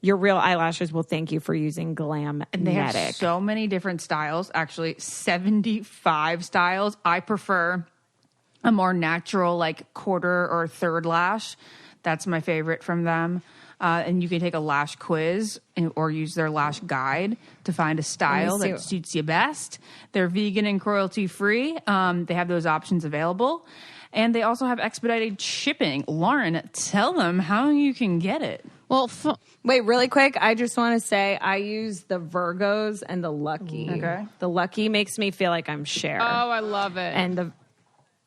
your real eyelashes will thank you for using Glamnetic. And they have so many different styles, actually 75 styles. I prefer a more natural, like quarter or third lash. That's my favorite from them. And you can take a lash quiz or use their lash guide to find a style that suits you best. They're vegan and cruelty free. They have those options available. And they also have expedited shipping. Lauren, tell them how you can get it. Well, wait, really quick. I just want to say I use the Virgos and the Lucky. Okay. The Lucky makes me feel like I'm Cher. oh, I love it.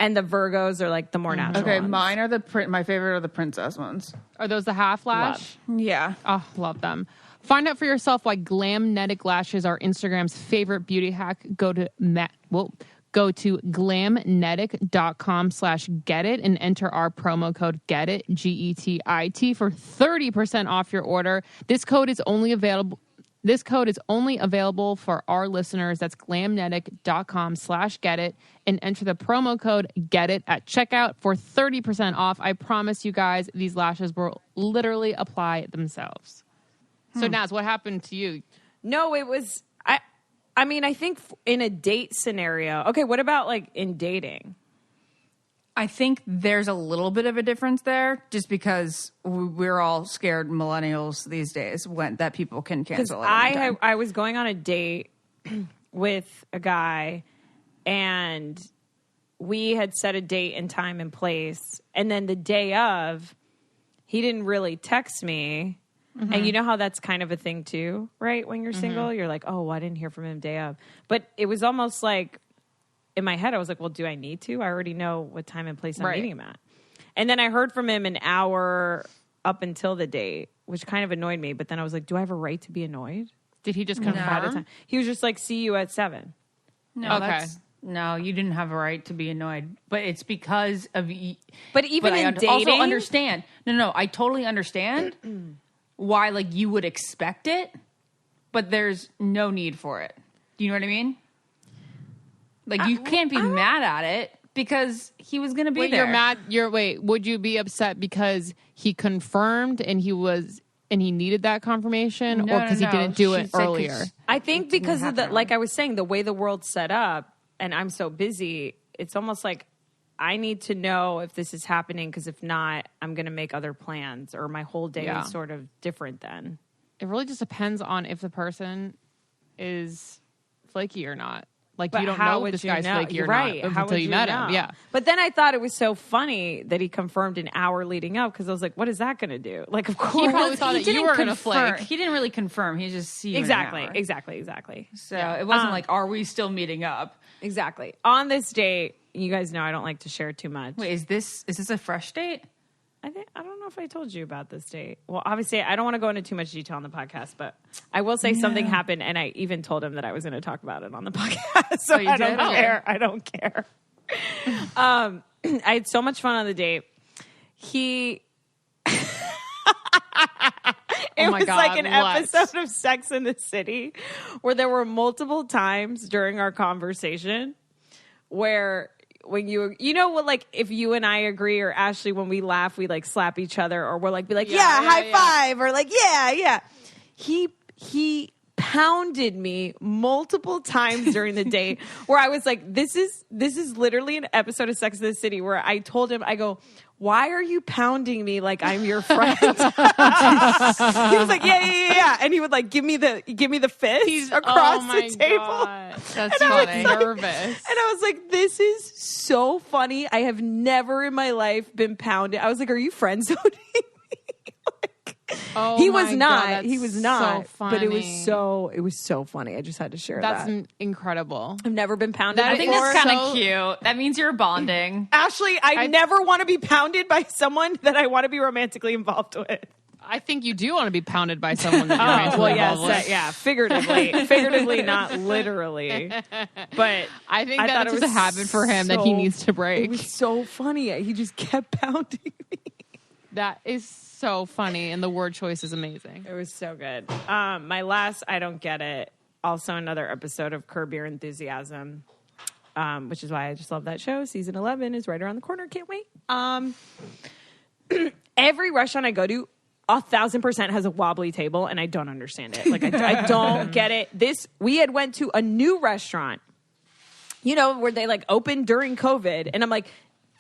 And the Virgos are like the more natural Okay, ones. mine are my favorite are the princess ones. Are those the half lash? Yeah. Oh, love them. Find out for yourself why Glamnetic lashes are Instagram's favorite beauty hack. Go to glamnetic.com/getit and enter our promo code GETIT, GETIT, for 30% off your order. This code is only available for our listeners. That's glamnetic.com/getit and enter the promo code GETIT at checkout for 30% off. I promise you guys, these lashes will literally apply themselves. So Naz, what happened to you? No, it was... I mean, I think in a date scenario... Okay, what about like in dating? I think there's a little bit of a difference there just because we're all scared millennials these days that people can cancel. I was going on a date with a guy and we had set a date and time and place. And then the day of, he didn't really text me. Mm-hmm. And you know how that's kind of a thing too, right? When you're single, you're like, oh, I didn't hear from him day of. But it was almost like, in my head, I was like, well, do I need to? I already know what time and place I'm meeting him at. And then I heard from him an hour up until the date, which kind of annoyed me. But then I was like, do I have a right to be annoyed? Did he just confirm? He was just like, see you at 7. No, okay. No, you didn't have a right to be annoyed. But it's because of... But even in dating... also understand. No, I totally understand why, like, you would expect it, but there's no need for it. Do you know what I mean? Like, you can't be mad at it because he was going to be there. You're mad. Would you be upset because he confirmed and he needed that confirmation, or because he didn't do it earlier? I think because of like I was saying, the way the world's set up, and I'm so busy, it's almost like I need to know if this is happening, because if not, I'm going to make other plans, or my whole day is sort of different then. It really just depends on if the person is flaky or not. Like, but you don't know if this guy's flaky or not until you met him. Yeah. But then I thought it was so funny that he confirmed an hour leading up, because I was like, what is that going to do? Like, of course. He probably thought that you were going to flake. He didn't really confirm. He just see you Exactly. in an hour. So it wasn't like, are we still meeting up? Exactly. On this date, you guys know I don't like to share too much. Wait, is this a fresh date? I don't know if I told you about this date. Well, obviously, I don't want to go into too much detail on the podcast, but I will say something happened, and I even told him that I was going to talk about it on the podcast. So I don't care. I don't care. I had so much fun on the date. It was like an episode of Sex in the City where there were multiple times during our conversation where when you know what, like if you and I agree, or Ashley, when we laugh, we like slap each other, or we're like, be like, high five, or like, yeah. He pounded me multiple times during the date where I was like, this is literally an episode of Sex in the City where I told him, I go, why are you pounding me like I'm your friend? He was like, yeah. And he would like give me the fist across the table. God. That's funny. Nervous. And I was like, this is so funny. I have never in my life been pounded. I was like, are you friend zoning me? He was not. So funny. But it was so funny. I just had to share that. That's incredible. I've never been pounded I before. think that's kind of cute. That means you're bonding. Ashley, I never want to be pounded by someone that I want to be romantically involved with. I think you do want to be pounded by someone that you're romantically involved with. Yeah, figuratively, not literally. But I think that's just a habit for him that he needs to break. It was so funny. He just kept pounding me. That is so funny, and the word choice is amazing. It was so good. My last, I don't get it. Also another episode of Curb Your Enthusiasm, which is why I just love that show. Season 11 is right around the corner. Can't wait. Every restaurant I go to, 1,000% has a wobbly table, and I don't understand it. Like I don't get it. We had went to a new restaurant, where they like opened during COVID, and I'm like,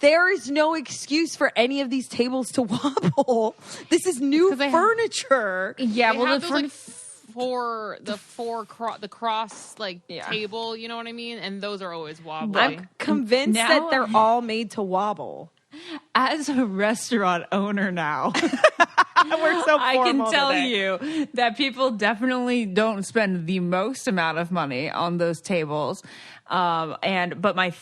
there is no excuse for any of these tables to wobble. This is new furniture. Yeah, well, those, the cross table, you know what I mean? And those are always wobbly. I'm convinced that they're all made to wobble. As a restaurant owner now, We're so I can formal tell today. you that people definitely don't spend the most amount of money on those tables. But my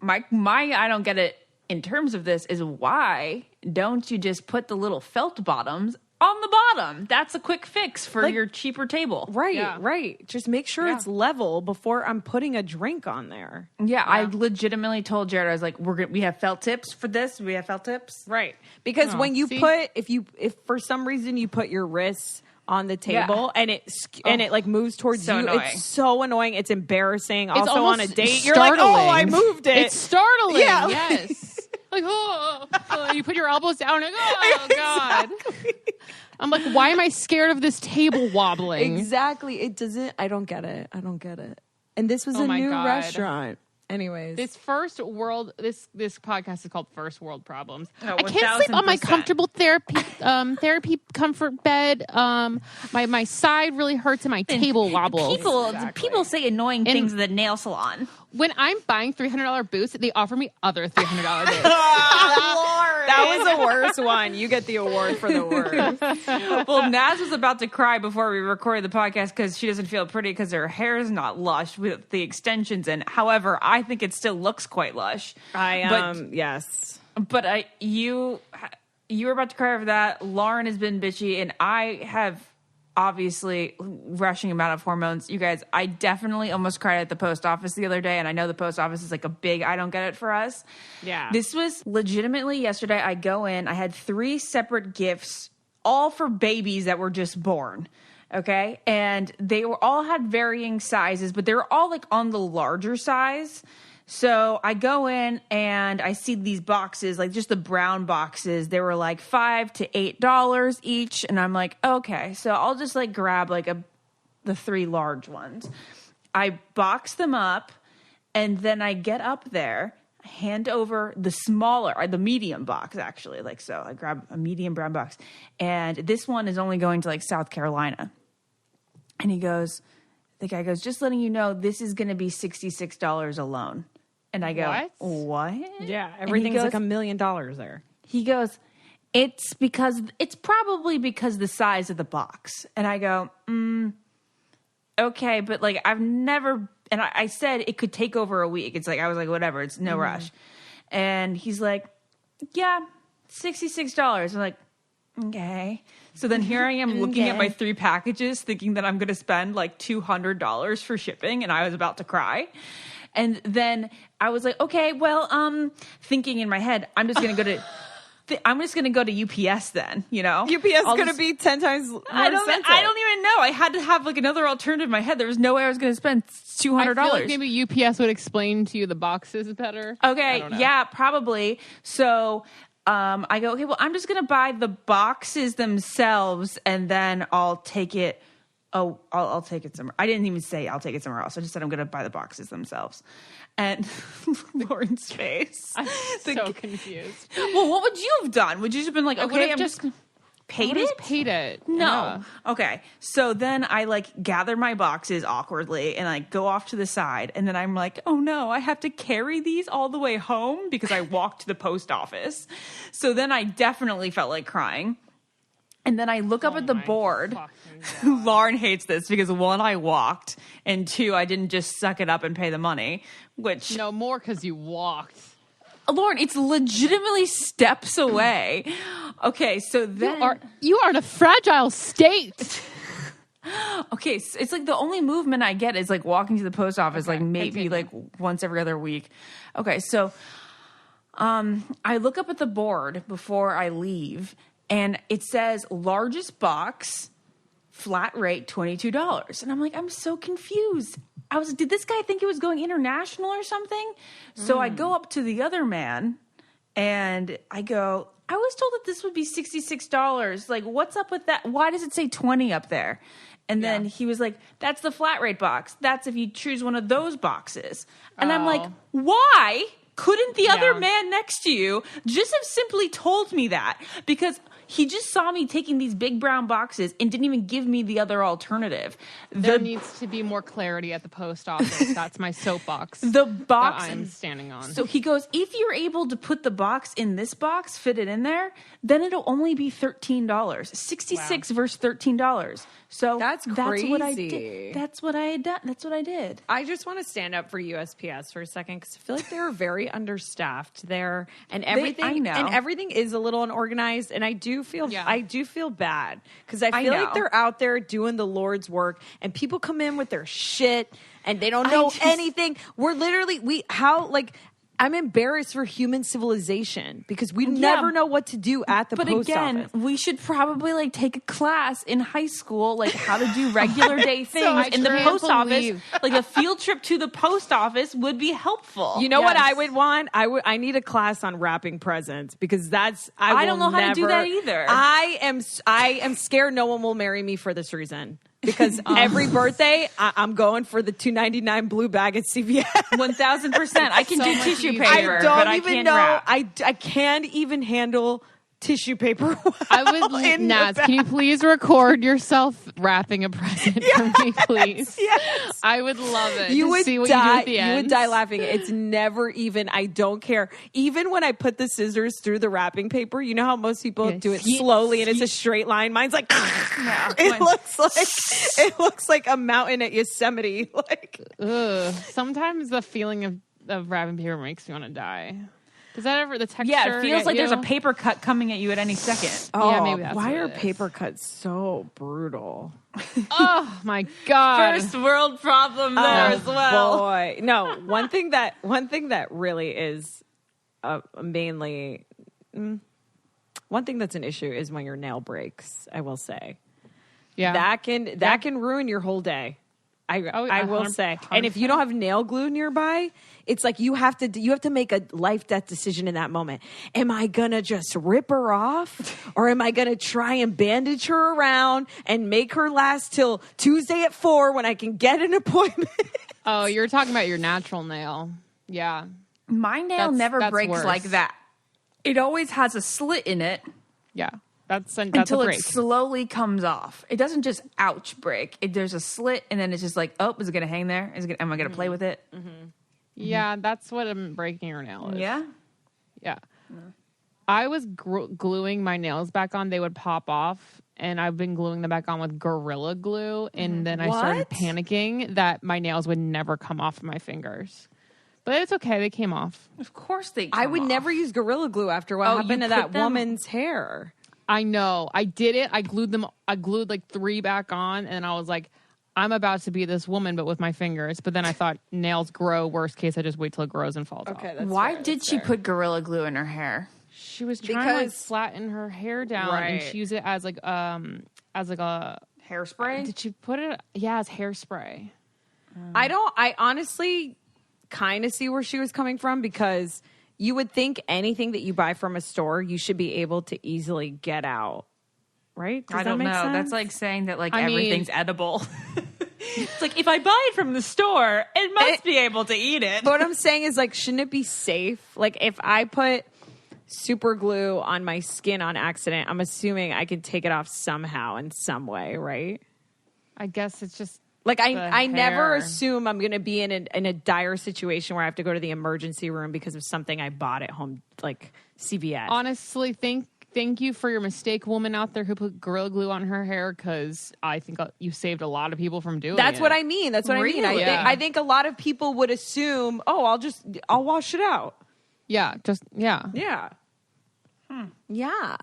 I don't get it in terms of this is why don't you just put the little felt bottoms on the bottom? That's a quick fix for your cheaper table. Right, Yeah. right. Just make sure it's level before I'm putting a drink on there. Yeah, I legitimately told Jared, I was like, we have felt tips for this. We have felt tips. Right. Because when you if for some reason you put your wrists on the table and it like moves towards so you, annoying. it's so annoying. It's embarrassing. It's also on a almost date, you're like, oh, I moved it. It's startling. Yeah. Yes. Like, you put your elbows down and oh, God. I'm like, why am I scared of this table wobbling? Exactly. It doesn't. I don't get it. And this was a my new God. restaurant. Anyways, This this podcast is called First World Problems. Oh, I can't sleep on my 1000%. comfortable therapy comfort bed. My side really hurts and my table wobbles. People say annoying things at the nail salon. When I'm buying $300 booths, they offer me other $300 booths. that was the worst one. You get the award for the worst. Well, Naz was about to cry before we recorded the podcast because she doesn't feel pretty because her hair is not lush with the extensions in. However, I think it still looks quite lush. Yes. But you were about to cry over that. Lauren has been bitchy, and I have obviously rushing amount of hormones. You guys, I definitely almost cried at the post office the other day, and I know the post office is like a big I don't get it for us. Yeah. This was legitimately yesterday. I go in, I had 3 separate gifts, all for babies that were just born. Okay. And they all had varying sizes, but they were all like on the larger size. So I go in and I see these boxes, like just the brown boxes. They were like $5 to $8 each. And I'm like, okay, so I'll just like grab like the 3 large ones. I box them up and then I get up there, hand over the medium box actually. Like, so I grab a medium brown box and this one is only going to like South Carolina. And the guy goes, just letting you know, this is going to be $66 alone. And I go, what? Yeah. Everything's like $1 million there. He goes, it's probably because the size of the box. And I go, okay, but like I've never, and I said it could take over a week. It's like, I was like, whatever, it's no rush. And he's like, yeah, $66. I'm like, okay. So then here I am looking at my 3 packages thinking that I'm going to spend like $200 for shipping. And I was about to cry. And then I was like, okay, well, thinking in my head, I'm just going to go to UPS then, you know? UPS is going to be 10 times more expensive. I don't even know. I had to have like another alternative in my head. There was no way I was going to spend $200. I feel like maybe UPS would explain to you the boxes better. Okay, yeah, probably. So I go, okay, well, I'm just going to buy the boxes themselves and then I'll take it. Oh, I'll take it somewhere. I didn't even say I'll take it somewhere else. I just said I'm going to buy the boxes themselves. And Lauren's face. I'm so confused. Well, what would you have done? Would you have been like, okay, I'm just paid it? Paid it. No. Yeah. Okay. So then I like gather my boxes awkwardly and I go off to the side. And then I'm like, oh no, I have to carry these all the way home because I walked to the post office. So then I definitely felt like crying. And then I look up at the board. Lauren hates this because 1, I walked, and 2, I didn't just suck it up and pay the money, which... No, more because you walked. Lauren, it's legitimately steps away. Okay, so then... You are in a fragile state. Okay, so it's like the only movement I get is like walking to the post office, like maybe like once every other week. Okay, so I look up at the board before I leave, and it says largest box, flat rate $22. And I'm like, I'm so confused. I was, did this guy think it was going international or something? So I go up to the other man and I go, I was told that this would be $66. Like, what's up with that? Why does it say 20 up there? And then he was like, that's the flat rate box. That's if you choose one of those boxes. And I'm like, why couldn't the other man next to you just have simply told me that? Because he just saw me taking these big brown boxes and didn't even give me the other alternative. There needs to be more clarity at the post office. That's my soapbox. The box that I'm standing on. So he goes, if you're able to put the box in this box, fit it in there, then it'll only be $13. $66 versus $13. So That's what I crazy. did. That's what I had done. That's what I did. I just want to stand up for USPS for a second because I feel like they're very understaffed there, and everything. I know. And everything is a little unorganized, and I do feel bad because I feel know. like they're out there doing the Lord's work, and people come in with their shit and they don't know anything. We're literally I'm embarrassed for human civilization because we never know what to do at the post office. We should probably take a class in high school, how to do regular day things in the post office. Like a field trip to the post office would be helpful. You know what I would want? I need a class on wrapping presents because I don't know how to do that either. I am scared no one will marry me for this reason. Because every birthday, I'm going for the $2.99 blue bag at CVS. 1,000%. I can do tissue paper, I don't but even I can't know. wrap. I can't even handle tissue paper. I would, Naz, can you please record yourself wrapping a present for me, please? Yes. I would love it. You would see what die. you do at the end. You would die laughing. It's never even. I don't care. Even when I put the scissors through the wrapping paper, you know how most people do it slowly and it's a straight line. Mine's like it looks like a mountain at Yosemite. Ugh. Sometimes the feeling of wrapping paper makes me want to die. Does that ever the texture? Yeah, it feels like you? there's a paper cut coming at you at any second. Yeah, maybe that's why what are it is. paper cuts so brutal? Oh my god! First world problem there as well. Boy, no. One thing that really is mainly one thing that's an issue is when your nail breaks. I will say, Yeah, that can ruin your whole day. I will say, and if you don't have nail glue nearby, it's like you have to make a life death decision in that moment. Am I gonna just rip her off, or am I gonna try and bandage her around and make her last till Tuesday at 4 when I can get an appointment? Oh, you're talking about your natural nail. Yeah, My nail never breaks worse. like that. It always has a slit in it. yeah. That's Until a break. it slowly comes off. It doesn't just break. There's a slit, and then it's just like, oh, is it going to hang there? Am I going to play with it? Yeah, that's what breaking your nail is. Yeah. Yeah. I was gluing my nails back on. They would pop off, and I've been gluing them back on with Gorilla Glue, and then I started panicking that my nails would never come off my fingers. But it's okay. They came off. Of course they come I would off. never use Gorilla Glue after what happened to that woman's hair. I know. I did it. I glued them. I glued like 3 back on, and I was like, I'm about to be this woman, but with my fingers. But then I thought nails grow. Worst case, I just wait till it grows and falls off. Why did she put Gorilla Glue in her hair? She was trying to flatten her hair down, and she used it as like a Hairspray? Did she put it? Yeah, as hairspray. I honestly kind of see where she was coming from because you would think anything that you buy from a store, you should be able to easily get out. Right? Does I don't that make know. sense? That's like saying that everything's edible. It's like if I buy it from the store, it must be able to eat it. But what I'm saying is shouldn't it be safe? Like if I put super glue on my skin on accident, I'm assuming I can take it off somehow in some way, right? I guess it's just I never hair. assume I'm going to be in a dire situation where I have to go to the emergency room because of something I bought at home, like CVS. Honestly, thank you for your mistake, woman out there who put Gorilla Glue on her hair, because I think you saved a lot of people from doing it. That's what I mean. That's what I mean. I think a lot of people would assume, I'll wash it out. Yeah, yeah. Yeah. Yeah.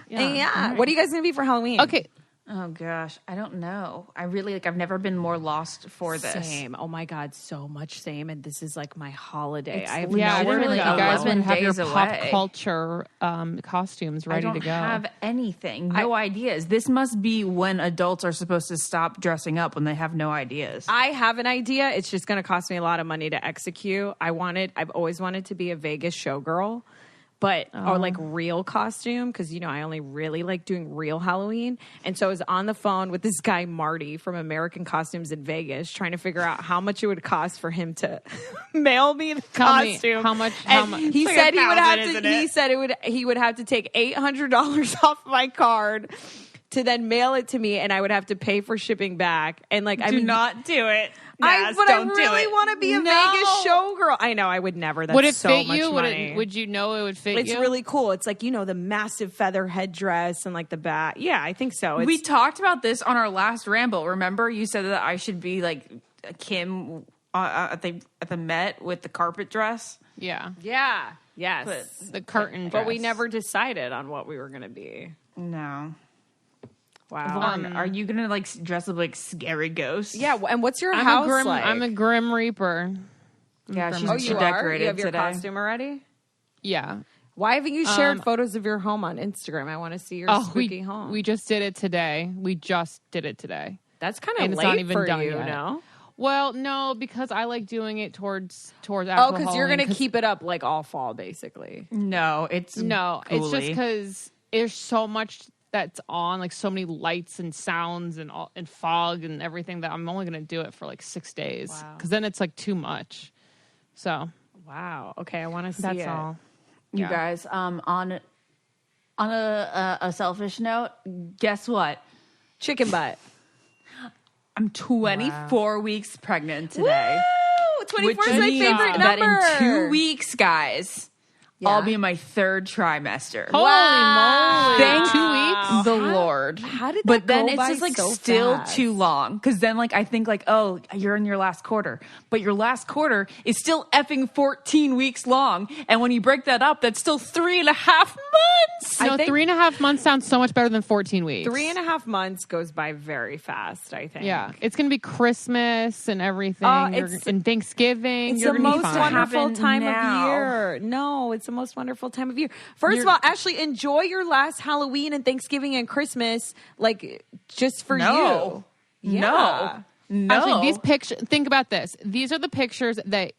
Yeah. What are you guys going to be for Halloween? Okay. Oh gosh, I don't know. I really I've never been more lost for this. Same. Oh my God, so much same. And this is like my holiday. I have Yeah, nowhere you to go. guys would have your 11 days pop away. culture costumes ready to go. I don't have anything. No ideas. This must be when adults are supposed to stop dressing up, when they have no ideas. I have an idea. It's just going to cost me a lot of money to execute. I've always wanted to be a Vegas showgirl or like real costume, because I only really like doing real Halloween. And so I was on the phone with this guy Marty from American Costumes in Vegas, trying to figure out how much it would cost for him to mail me the costume. How much? He said he would have to. He said he would have to take $800 off my card to then mail it to me, and I would have to pay for shipping back. And like, do not do it. But I really want to be a Vegas showgirl. I know I would never. That's would it so fit much you? money. Would you know it would fit It's you? really cool. It's like, the massive feather headdress and like the bat. Yeah, I think so. We talked about this on our last ramble. Remember, you said that I should be like Kim at the Met with the carpet dress. Yeah. Yeah. Yes. The curtain But we dress. never decided on what we were going to be. No. Wow. Lauren, are you gonna like dress up like scary ghosts? Yeah. And what's your I'm house a grim. like? I'm a grim reaper. Yeah, she you decorated You have your today. costume already? Yeah. Why haven't you shared photos of your home on Instagram? I want to see your spooky home. We just did it today. That's kind and of it's late not even for done you, yet. no? Well, no, because I like doing it towards actual Because you're Halloween, going to keep it up like all fall, basically. No, it's it's just ghouly. because there's so much that's on, like so many lights and sounds and fog and everything, that I'm only going to do it for like 6 days, because then it's like too much. So Wow. Okay, I want to see that's it. all. You guys, on a selfish note, guess what? Chicken butt. I'm 24 weeks pregnant today. Woo! 24 is my means favorite that number. in 2 weeks, guys, I'll be in my 3rd trimester. Holy moly! Thank 2 weeks. the Lord. How did that But then go it's by just like so still fast? too long. Because then like I think like, oh, you're in your last quarter. But your last quarter is still effing 14 weeks long. And when you break that up, that's still 3.5 months. No, I think 3.5 months sounds so much better than 14 weeks. 3.5 months goes by very fast, I think. Yeah, it's gonna be Christmas and everything, and Thanksgiving. It's You're the gonna be most fine. wonderful Happen time now. of year. No, it's the most wonderful time of year. First of all, Ashley, enjoy your last Halloween and Thanksgiving and Christmas, like just for No. you. Yeah. No. Actually, these pictures. Think about this. These are the pictures that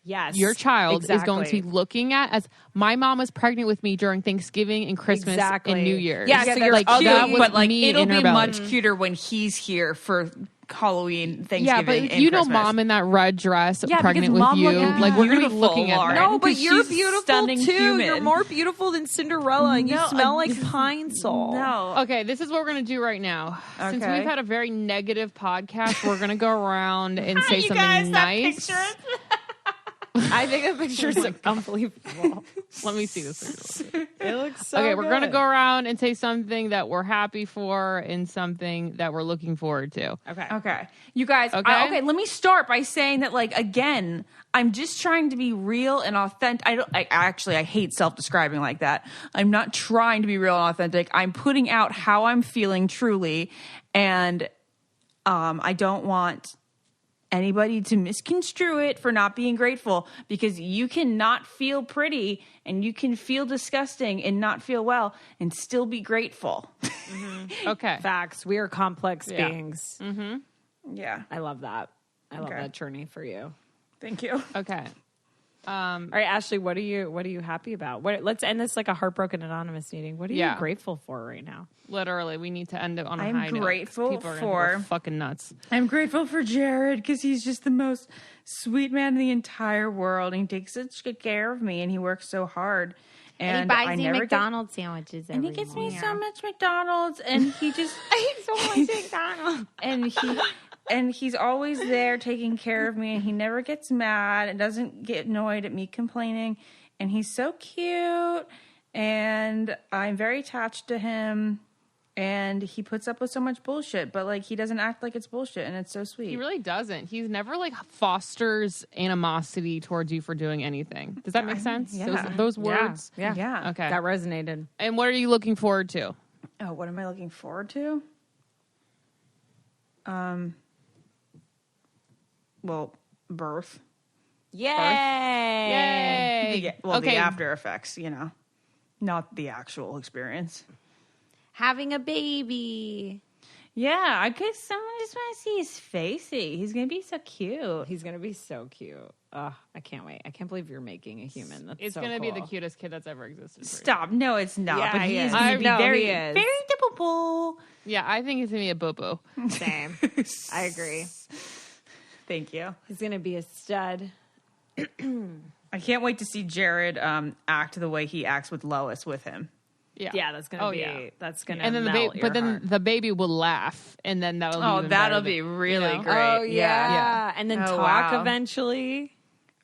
Yes. your child is going to be exactly. looking at. As my mom was pregnant with me during Thanksgiving and Christmas Exactly. and New Year's. Yeah, so you're like ugly, that was but like me it'll in her be belly. much cuter when he's here for Halloween, Thanksgiving, Yeah, but and you know, Christmas. mom in that red dress, Yeah, pregnant because with mom you. looked Like we're gonna be beautiful, looking at Lauren. that. No, but Because you're she's beautiful stunning too. human. You're more beautiful than Cinderella, and you No, smell like pine sol. No. Okay, this is what we're gonna do right now. Since Okay. we've had a very negative podcast, we're gonna go around and say You something guys, that nice. picture? I think the picture's unbelievable. Let me see this picture. It looks so Okay, we're gonna good. go around and say something that we're happy for and something that we're looking forward to. Okay. You guys, Okay? okay, let me start by saying that, like, again, I'm just trying to be real and authentic. I hate self-describing like that. I'm not trying to be real and authentic. I'm putting out how I'm feeling truly, and I don't want anybody to misconstrue it for not being grateful, because you cannot feel pretty and you can feel disgusting and not feel well and still be grateful. Okay. Facts. We are complex Yeah. beings. Yeah. I love that. I love Okay. that journey for you. Thank you. Okay. All right, Ashley, what are you happy about? Let's end this like a heartbroken anonymous meeting. What are you grateful for right now? Literally, we need to end it on a I'm high note, 'cause grateful people are gonna for- go fucking nuts. I'm grateful for Jared because he's just the most sweet man in the entire world. And he takes such good care of me and he works so hard. And I never McDonald's sandwiches and he gets me so much McDonald's and he just I eat so much McDonald's. and he's always there taking care of me and he never gets mad and doesn't get annoyed at me complaining. And he's so cute and I'm very attached to him. And he puts up with so much bullshit, but like he doesn't act like it's bullshit, and it's so sweet. He really doesn't. He's never like fosters animosity towards you for doing anything. Does that make sense? Yeah. Those words. Yeah. Okay. That resonated. And what are you looking forward to? Oh, what am I looking forward to? Well, birth. Yay! Yay! The after effects, not the actual experience. Having a baby. Yeah, I guess someone just want to see his facey. He's going to be so cute. He's gonna be so cute. I can't wait. I can't believe you're making a human. That's It's so going to be cool. the cutest kid that's ever existed. for you. Stop. No, it's not. Yeah, but he he's is. going to be No, very, he is. very dippable. Yeah, I think he's going to be a boo-boo. Same. I agree. Thank you. He's gonna be a stud. I can't wait to see Jared act the way he acts with Lois with him. Yeah, That's gonna that's gonna and then melt your heart. the baby will laugh, and then that'll be even that'll better be than- really you know? great. Oh yeah. Yeah. And then Oh, talk wow. eventually.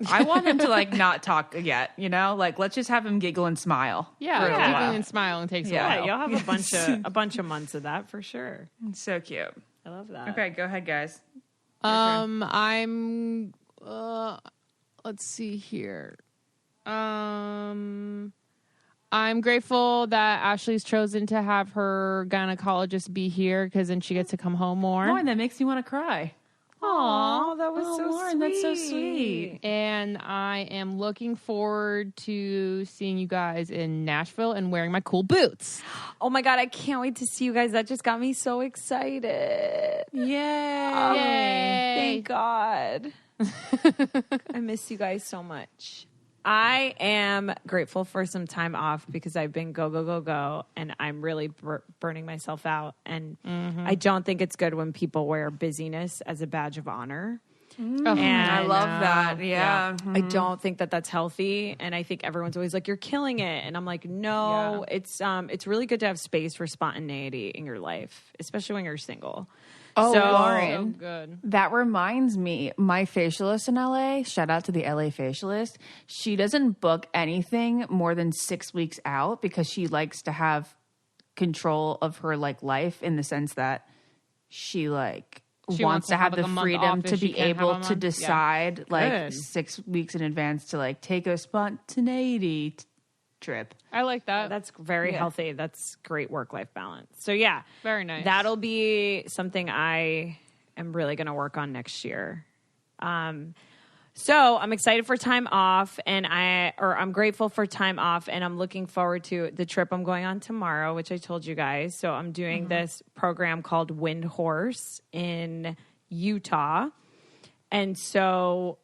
I want him to not talk yet, Like let's just have him giggle and smile. Yeah, for a little giggling while. and smiling takes Yeah. a Yeah, while. you'll have a bunch of months of that for sure. It's so cute. I love that. Okay, go ahead, guys. I'm let's see here. I'm grateful that Ashley's chosen to have her gynecologist be here because then she gets to come home more. Lauren, that makes me want to cry. Oh, that was so Lauren, sweet. that's so sweet. And I am looking forward to seeing you guys in Nashville and wearing my cool boots. Oh my god, I can't wait to see you guys. That just got me so excited. Yay. Yay. Thank God. I miss you guys so much. I am grateful for some time off because I've been go, and I'm really burning myself out. And I don't think it's good when people wear busyness as a badge of honor. Oh, And I love that. Yeah. I don't think that that's healthy. And I think everyone's always like, you're killing it. And I'm like, no, it's really good to have space for spontaneity in your life, especially when you're single. Oh, So- Lauren. So good. That reminds me, my facialist in LA, shout out to the LA facialist, she doesn't book anything more than 6 weeks out because she likes to have control of her life in the sense that she wants to have the a month freedom off to if she be can't have able a to month. Yeah. decide Good. 6 weeks in advance to take a spontaneity trip. I like that. That's very healthy. That's great work-life balance. So yeah, Very nice. That'll be something I am really going to work on next year. So I'm excited for time off, and I'm grateful for time off, and I'm looking forward to the trip I'm going on tomorrow, which I told you guys. So I'm doing this program called Wind Horse in Utah, and so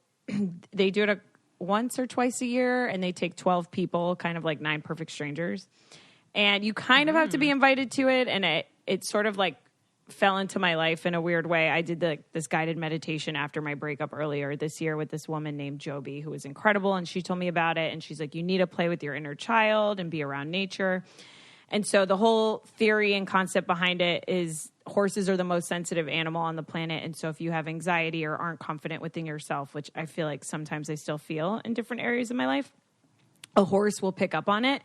they do it once or twice a year, and they take 12 people, kind of like 9 Perfect Strangers. And you kind of have to be invited to it, and it sort of fell into my life in a weird way. I did this guided meditation after my breakup earlier this year with this woman named Joby, who was incredible, and she told me about it, and she's like, you need to play with your inner child and be around nature. And so the whole theory and concept behind it is horses are the most sensitive animal on the planet. And so if you have anxiety or aren't confident within yourself, which I feel like sometimes I still feel in different areas of my life, a horse will pick up on it.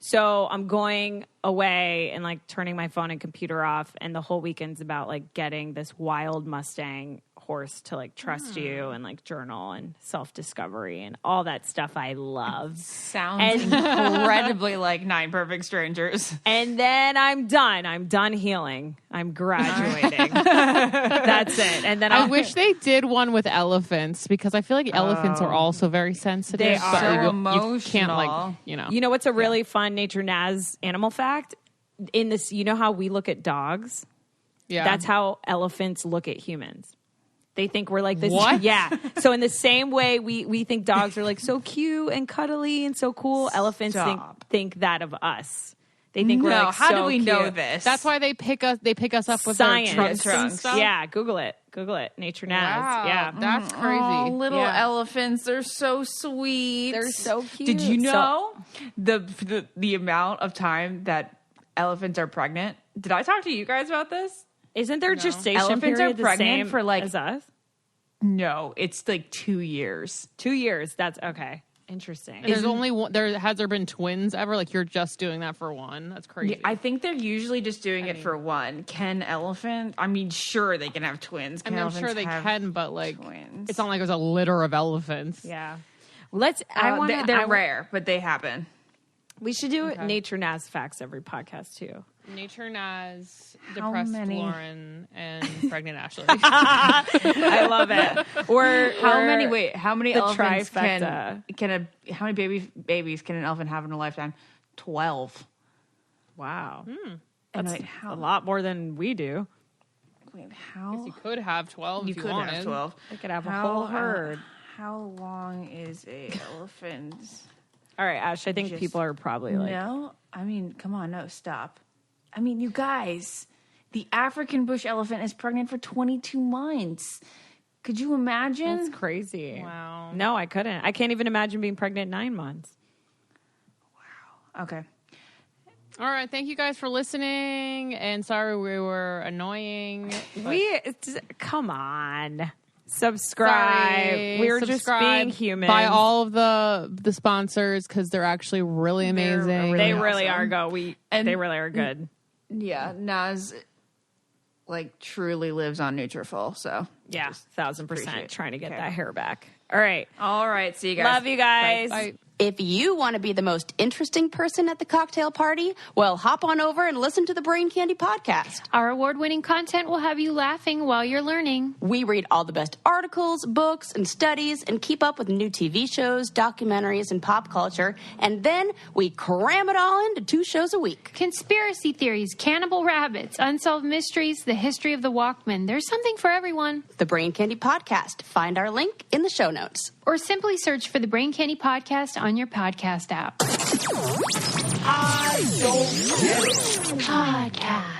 So I'm going away and turning my phone and computer off. And the whole weekend's about getting this wild Mustang horse to trust you and journal and self-discovery and all that stuff I love. Sounds incredibly like 9 Perfect Strangers. And then I'm done. I'm done healing. I'm graduating. That's it. And then I wish they did one with elephants because I feel like elephants are also very sensitive. They but are. you So can't emotional. You know what's a really fun Nature Naz animal fact? In this, you know how we look at dogs? Yeah. That's how elephants look at humans. They think we're like this. What? Yeah. So in the same way we think dogs are so cute and cuddly and so cool, elephants think that of us. They think we're how so do we cute. know this? That's why they pick us up with Science. their trunks and Trunks. stuff. Yeah, Google it. Nature Naz. Wow, Yeah. that's crazy. Oh, little Yeah. elephants. They're so sweet. They're so cute. Did you know the amount of time that elephants are pregnant? Did I talk to you guys about this? Isn't their gestation Elephants period are the pregnant same for, as us? No, it's 2 years. 2 years. That's okay. Interesting. There's only one. Has there been twins ever? You're just doing that for one? That's crazy. Yeah, I think they're usually just doing it for one. Can elephant? I mean, sure they can have twins. I'm sure they can, but twins? it's not like there's a litter of elephants. Yeah. Let's. I want. They're rare, but they happen. We should do Nature Naz facts every podcast too. Nature Naz, depressed many? Lauren, and pregnant Ashley. I love it. Or How many the elephants trifecta. how many babies can an elephant have in a lifetime? 12. Wow. And That's a lot more than we do. Wait, how? You could have 12 You if you could wanted. have 12. I could have a whole herd. How long is a elephant? All right, Ash, I think people are probably like... No? I mean, come on, no, stop. I mean, you guys, the African bush elephant is pregnant for 22 months. Could you imagine? That's crazy. Wow. No, I couldn't. I can't even imagine being pregnant 9 months. Wow. Okay. All right. Thank you guys for listening. And sorry we were annoying. Come on. Subscribe. Sorry. We were just being human. Buy all of the sponsors because they're actually really amazing. They really awesome. are they really are good. Yeah, Naz, truly lives on Nutrafol, so. Yeah, 1,000% appreciate it. trying to get Okay. that hair back. All right. All right, see you guys. Love you guys. Bye. If you want to be the most interesting person at the cocktail party, well, hop on over and listen to the Brain Candy podcast. Our award-winning content will have you laughing while you're learning. We read all the best articles, books, and studies and keep up with new TV shows, documentaries, and pop culture. And then we cram it all into 2 shows a week. Conspiracy theories, cannibal rabbits, unsolved mysteries, the history of the Walkman. There's something for everyone. The Brain Candy podcast. Find our link in the show notes. Or simply search for the Brain Candy Podcast on your podcast app. I don't get it. Podcast.